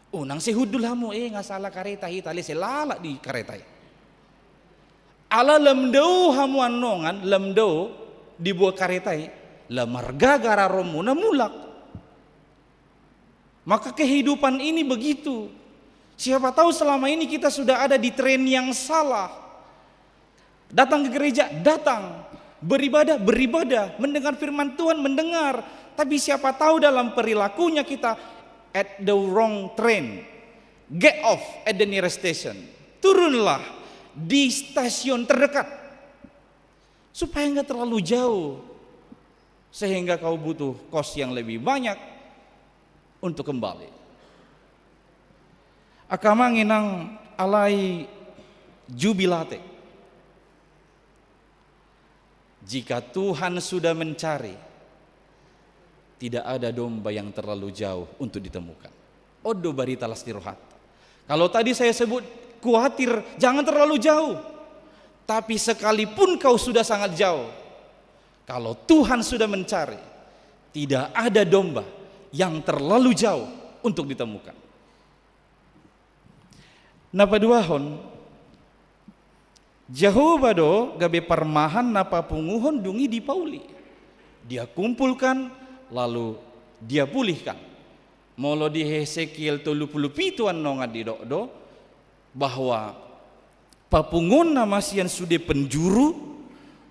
Unang sehudul hamu nga salah kereta hitali selala di kereta. Ala lemdau hamu anongan lemdau di buah kereta lamarga gara romu na mulak. Maka kehidupan ini begitu. Siapa tahu selama ini kita sudah ada di tren yang salah. Datang ke gereja, datang. Beribadah, mendengar firman Tuhan, mendengar. Tapi siapa tahu dalam perilakunya kita at the wrong train. Get off at the nearest station. Turunlah di stasiun terdekat. Supaya nggak terlalu jauh. Sehingga kau butuh kos yang lebih banyak untuk kembali. Akamanginang alai jubilate. Jika Tuhan sudah mencari, tidak ada domba yang terlalu jauh untuk ditemukan. Odo barita lastirohat. Kalau tadi saya sebut khawatir, jangan terlalu jauh. Tapi sekalipun kau sudah sangat jauh, kalau Tuhan sudah mencari, tidak ada domba yang terlalu jauh untuk ditemukan. Napa duahon, Jehovah do gabe parmahan napa punguhon dungi di Pauli. Dia kumpulkan lalu dia pulihkan. Molo di Hesekiel 37 nonga di do bahwa papungon nama sian sude penjuru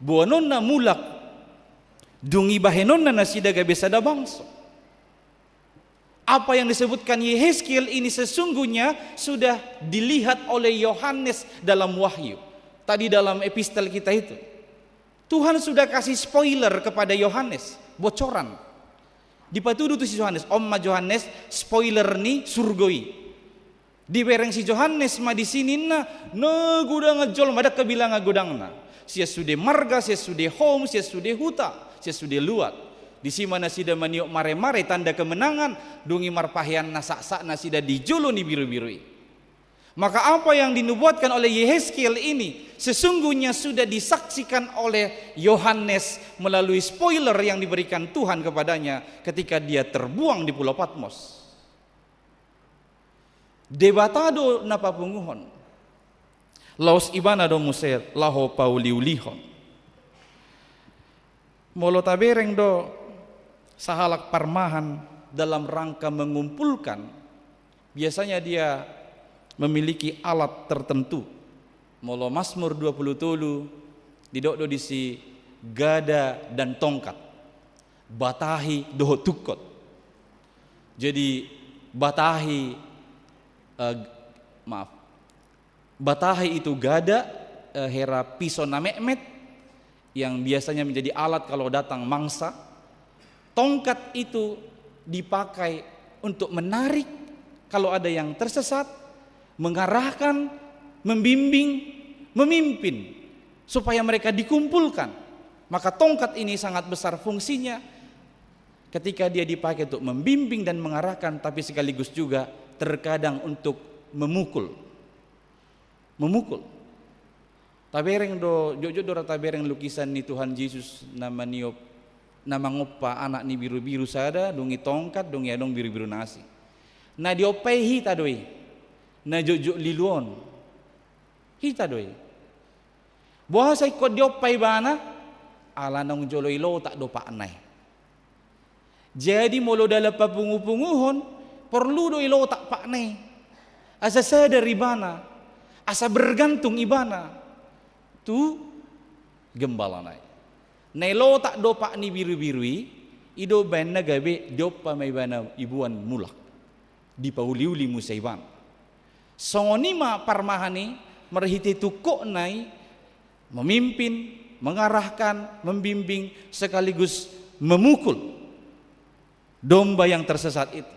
buanon na mulak dungi bahenon na nasida gabe sada bangso. Apa yang disebutkan Yehezkiel ini sesungguhnya sudah dilihat oleh Yohanes dalam Wahyu. Tadi dalam epistel kita itu. Tuhan sudah kasih spoiler kepada Yohanes, bocoran. Dipatudu tu si Yohanes, Omma Yohanes spoiler ni surgoi. Dibereng si Yohanes ma di sini na gudang ngejol madak kebilang gudang na. Sia sudah marga, sia sudah home, sia sudah huta, sia sudah luat. Di mana sida maniok mare-mare tanda kemenangan, dungi marpahian nasak-sak nasida dijolo ni biru-birui. Maka apa yang dinubuatkan oleh Yehezkiel ini sesungguhnya sudah disaksikan oleh Yohanes melalui spoiler yang diberikan Tuhan kepadanya ketika dia terbuang di Pulau Patmos. Debatado napapunguhon. Laos ibana do muser laho pauliulihon. molo tabereng do sahalak parmahan dalam rangka mengumpulkan, biasanya dia memiliki alat tertentu. Molo Mazmur 20 didok do disi gada dan tongkat, batahi doho tukot. Jadi batahi batahi itu gada, hera pisau na mehmet yang biasanya menjadi alat kalau datang mangsa. Tongkat itu dipakai untuk menarik kalau ada yang tersesat, mengarahkan, membimbing, memimpin supaya mereka dikumpulkan. Maka tongkat ini sangat besar fungsinya ketika dia dipakai untuk membimbing dan mengarahkan, tapi sekaligus juga terkadang untuk memukul. Tabereng do jojo do tabereng lukisan ni Tuhan Yesus nama niop nama ngopa anak ni biru-biru sada dungi tongkat dungi adong biru-biru nasi. Na diopai hita doi. Na jojo liluon. Hita doi. Bahasa ikut diopai bana ala nong jolo ilo tak do paknai. Jadi molo dalam papungu-punguhon perlu do ilo tak paknai. Asa sadar ibana, asa bergantung ibana. Tu gembala nai. Nelo tak dopak ni biru-birui, ido ban nagabe dopa may bana ibuan mulak. Di pauliuli musaiban. Songonima parmahani merhiti tukok nai memimpin, mengarahkan, membimbing sekaligus memukul domba yang tersesat itu.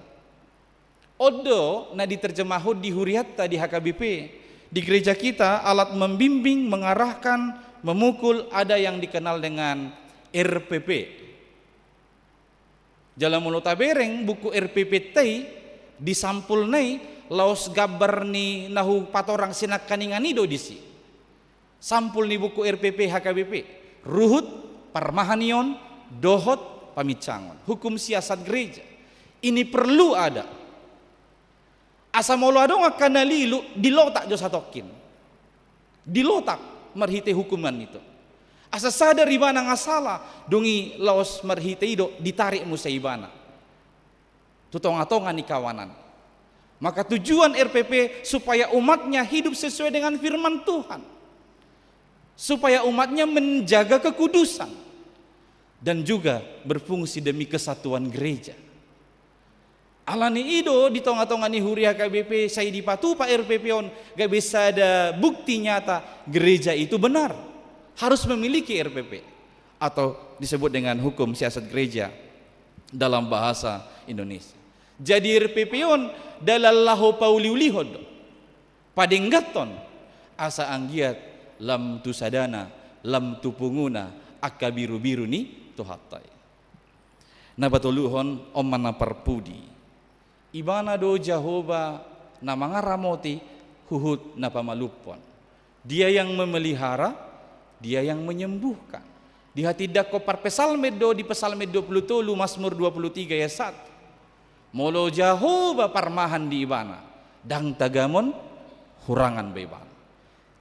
Odo na diterjemahud di Huriatta di HKBP. Di gereja kita alat membimbing, mengarahkan, memukul ada yang dikenal dengan RPP. Jalan mulut tabereng buku RPP tei disampul nai laos gabar ni nahu patorang sinak kaningani do disi. Sampul ni buku RPP HKBP. Ruhut, parmahanion, dohot, pamicangon. Hukum siasat gereja. Ini perlu ada. Asa molo adong akan nalilu dilotak jo satokin. Dilotak merhite hukuman itu. Asa sadar ibana ngasala dungi laos merhite ido ditarik musaibana. Tutong-atongan ni kawanan. Maka tujuan RPP supaya umatnya hidup sesuai dengan firman Tuhan. Supaya umatnya menjaga kekudusan dan juga berfungsi demi kesatuan gereja. Alani ido di tonga-tonga ni Huria KBP saya dipatu Pak RPP on gak bisa ada bukti nyata gereja itu benar harus memiliki RPP atau disebut dengan hukum siasat gereja dalam bahasa Indonesia. Jadi RPP on dalallahu pauliulihod padenggaton asa anggiat lam tu sadana lam tu punguna akka biru-biru ni tuhatai. Nabatuluhon omana parpudi. Ibana do Jehovah na mga ramoti huhut na pamalupon. Dia yang memelihara, dia yang menyembuhkan. Di hati dako par pesalmed do di pesalmed 20 Mazmur 23 ayat 1. Molo Jehovah parmahan di ibana, dang tagamon hurangan beban.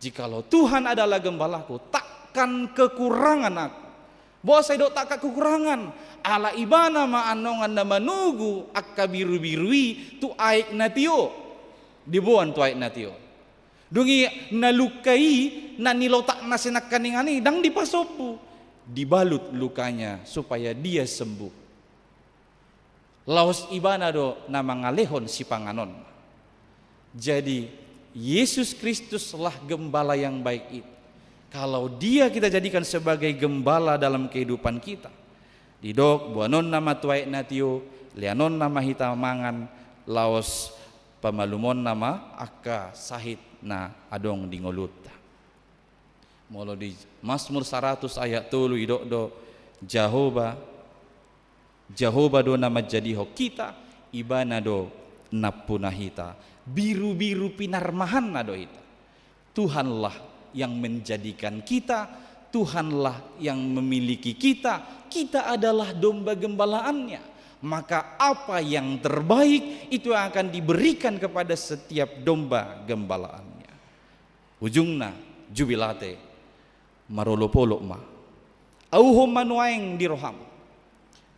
Jikalau Tuhan adalah gembalaku, takkan kekurangan aku. Bahwa saya dok tak kekurangan. Ala ibana maanongan na manugu akka biru-birui tu aik natio. Dibuan tu aik natio. Dungi nalukai na nilotak na sinak kaningani dang dipasopu. Dibalut lukanya supaya dia sembuh. Laos ibana do na mangalehon si panganon. Jadi Yesus Kristus lah gembala yang baik itu. Kalau dia kita jadikan sebagai gembala dalam kehidupan kita. Didok buanon nama tuai natio, lianon nama hitamangan, laos pamalumon nama akka sahit na adong dingoluta. Molo di Mazmur 100 ayat 3 idok do Jehovah do nama jadiho kita ibana do napunahita biru-biru pinarmahan na do ita. Tuhanlah yang menjadikan kita, Tuhanlah yang memiliki kita, kita adalah domba gembalaannya. Maka apa yang terbaik itu akan diberikan kepada setiap domba gembalaannya. Ujungna jubilate marolopolok ma Auhom manuaeng di roham.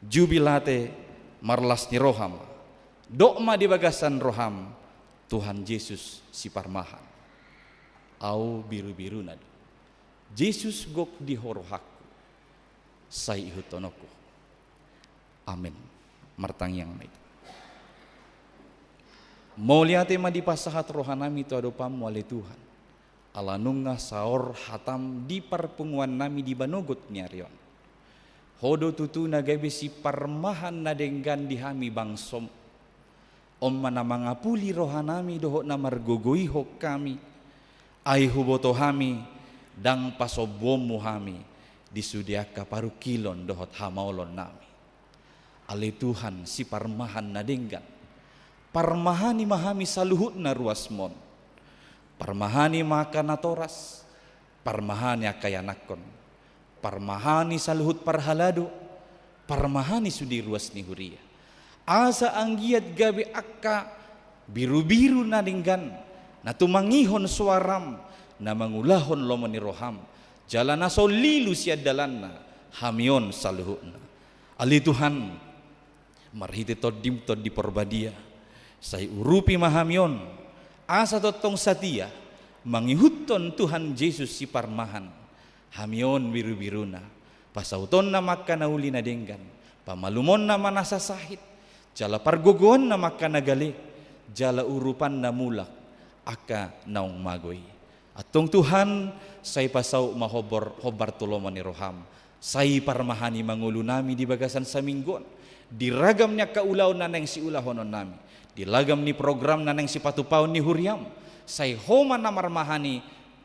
Jubilate marlas ni roham. Dokma di bagasan roham. Tuhan Yesus si parmahan. Au biru-biru nado. Yesus gok di horohaku. Sai ihutonoku. Amin. Martang yang itu. Mau lihat tema di pasahat rohanami itu adopam wale Tuhan. Alanunga saor hatam di perpunguan nami di banogot nyarion. Hodo tutu nagabe si parmahan nadenggan di hami bangsom. Om mana mangapuli rohanami dohok namargogoi hok kami. Ai huboto hami dang pasobomu hami disudiaka paru kilon dohot hamaolon nami. Ale Tuhan si parmahan nadenggan. Parmahani mahami saluhut na ruasmon. Parmahani makan natoras. Parmahani akayanakon. Parmahani saluhut parhalado. Parmahani sudi ruas ni huria. Asa anggiat gabi akka biru-biru nadinggan. Na tumangihon suaram. Na mangulahon lomoni roham. Jalan aso lilu siad dalanna. Hamion saluhutna. Ali Tuhan. Marhiti todim tod di porbadia. Say urupi mahamion asa totong satia mangihuton Tuhan Yesus si parmahan hamion biru-biruna pasauton na makanauli na denggan pamalumon na manasa sahit jala pargogon na makanagali jala urupan na mulak aka naong magoy atong Tuhan say pasaw hobar tulomon ni roham say parmahani mangulu nami di bagasan sa minggon diragam niya kaulaw na nang si ulahonon nami dilagam ni program na nang si patupaw ni huriam say homa na marmahani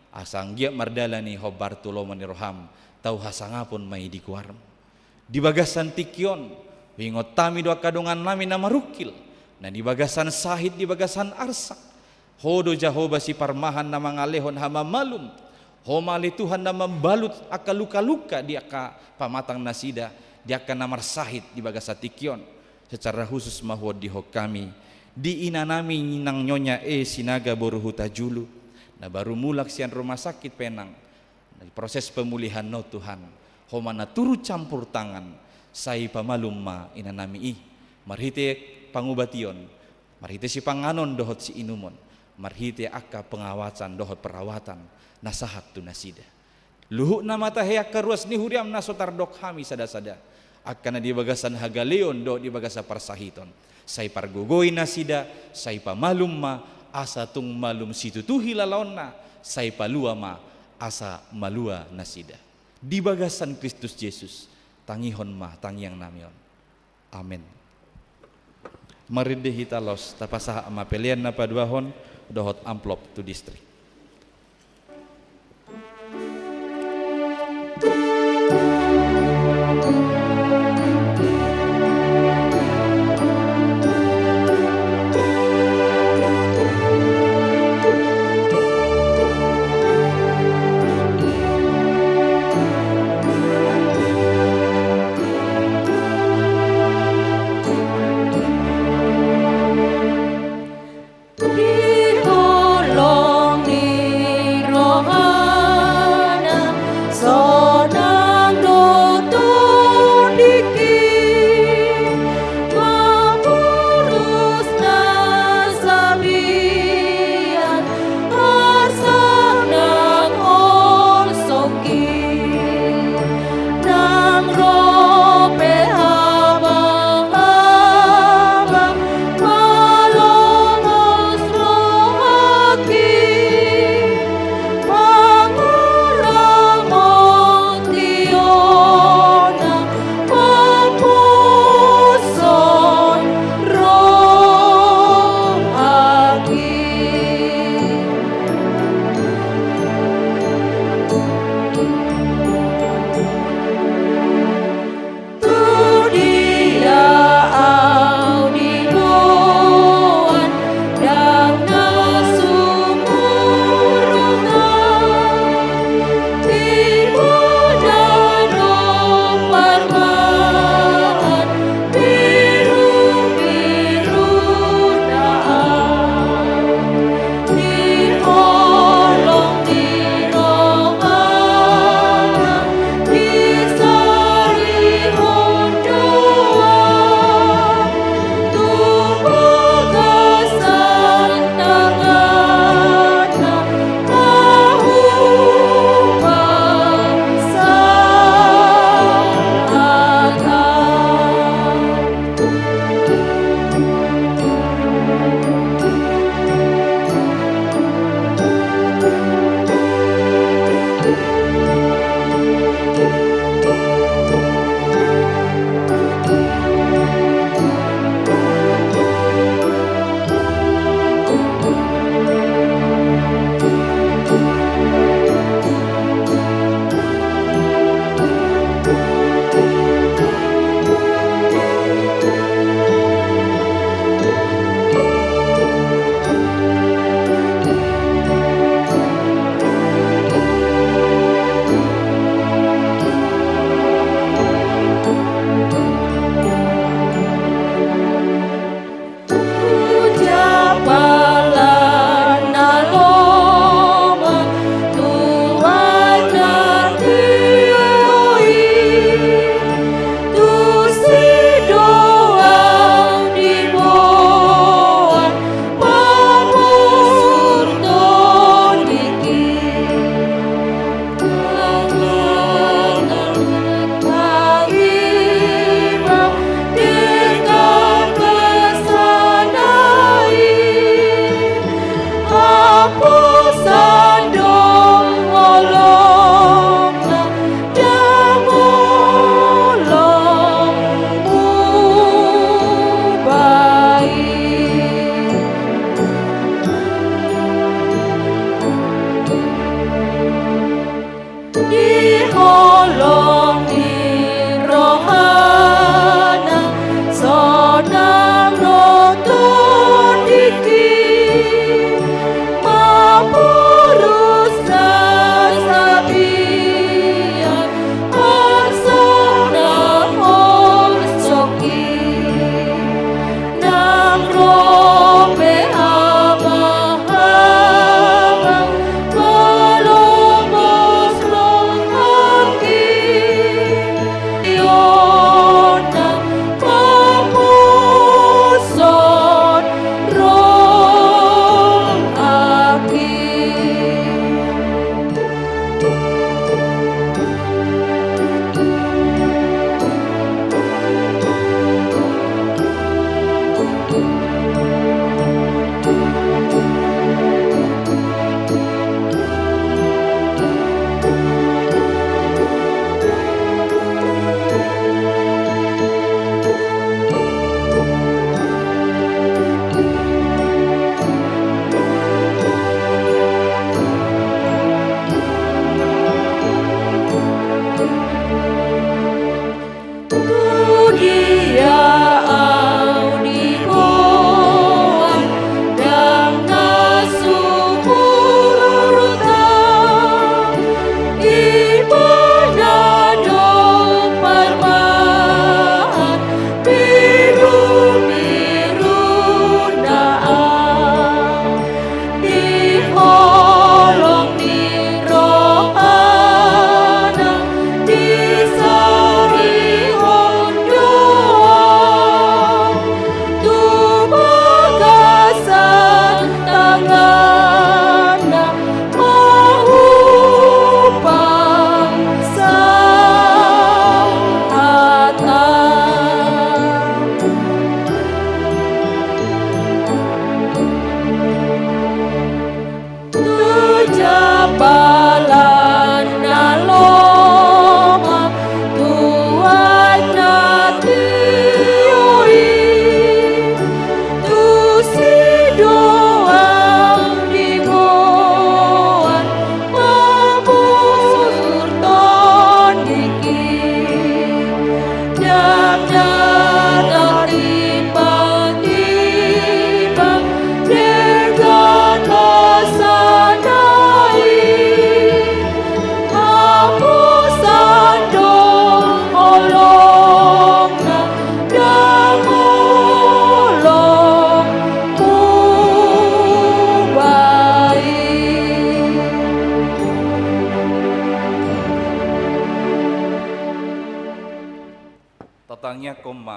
asang giya mardala ni hobar tulomon ni roham tau hasangapon may dikuarm di bagasan tikyon wingot tami doa kadungan nami na marukil na di bagasan sahid di bagasan arsak hodo Jahoba si parmahan na mangalehon hamamalum homali Tuhan na membalut aka luka-luka di aka pamatang nasida di aka namar sahid di bagasan tikyon secara khusus mahuod di kami di ina nami nang nyonya sinaga boruhuta julu na baru mulak sian rumah sakit penang proses pemulihan no Tuhan homa na turu campur tangan sai pamalum ma ina nami marhite pangubation marhite si panganon dohot si inumon marhite akka pengawasan dohot perawatan nasahat tu nasida luhuk na mata heak karuas ni huriam na sotardok hami sada-sada akan di bagasan hagaleon do di bagasa parsahiton say pargogoy nasida say pamalum ma asa tung malum situtuhi lalaon na say palua ma asa malua nasida di bagasan Kristus Yesus tangihon ma tangyang namion amen. Maride hitalos tapasa mapelian na paduahon dohot amplop tu distrik. Diholong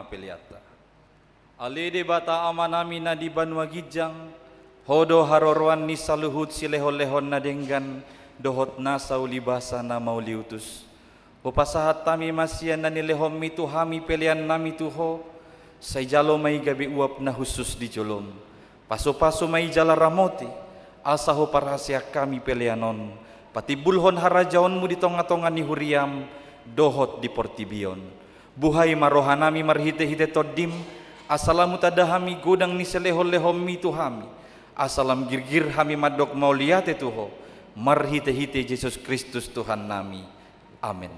peliata. Ale de bata amanami na di Banua Gijang, hodo harorwan ni saluhut silehon-lehon na denggan, dohot na saulibasa na mauliutus. Upasahat tami masyan na nilehom mitu hami pelian nami tuho, say jalo may gabi uap na husus di jolom. Paso-paso may jala ramoti, asaho parasya kami pelianon, pati bulhon harajaon mo di tonga-tonga ni huriam, dohot di portibion. Buhay marohanami marhite-hite todim, asalamu tadahami godang ni selehol-lehom mitu hami, asalam girgir hami madok mauliate tuho, marhite-hite Yesus Kristus Tuhan nami. Amin.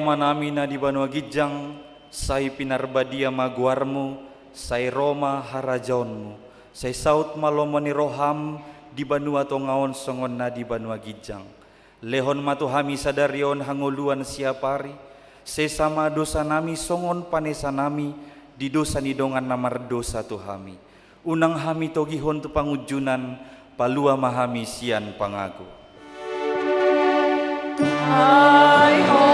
Manami na di Banua Gijang, say pinarbadia maguarmu, say Roma harajaonmu, say saut malomoni roham di Banua tongaon songon na di Banua Gijang. Lehon matuhami sadarion hanguluan siapari, say sama dosa nami songon panesa nami, di dosa nidongan namar dosa tuhami. Unang hami togihon tu pangujunan, palua mahami sian pangago. Ay ho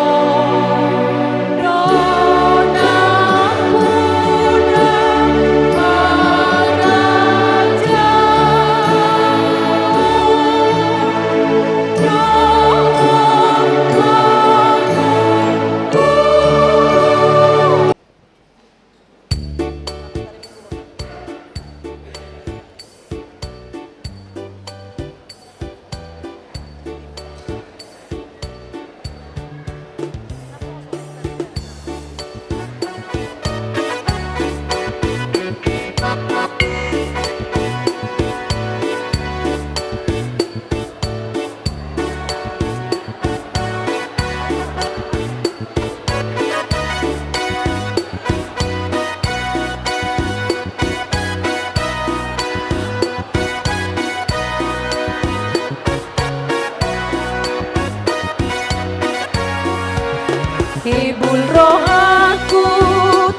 hibul roh aku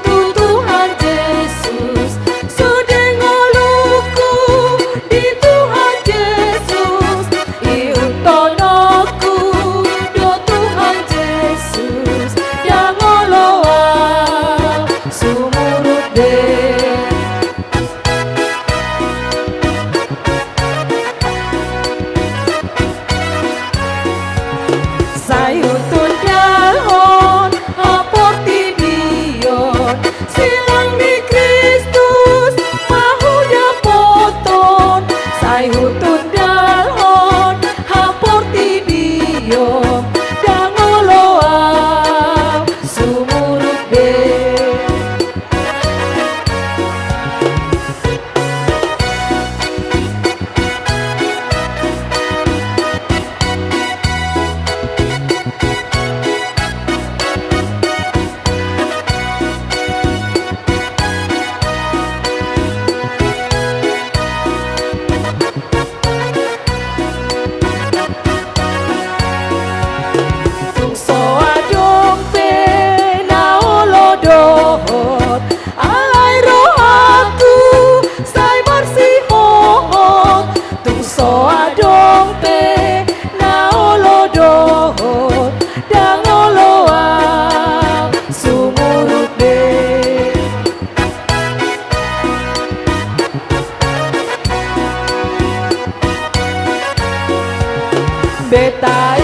tu Tuhan Yesus, sudengoluku di Tuhan Yesus, iutonoku do Tuhan Yesus, yang oloa sumurut de. Sayutun dalhon aporti dion, silang di Kristus mahunya poton. Sayutun dalhon aporti dion, dangoloa sumurut de. Beta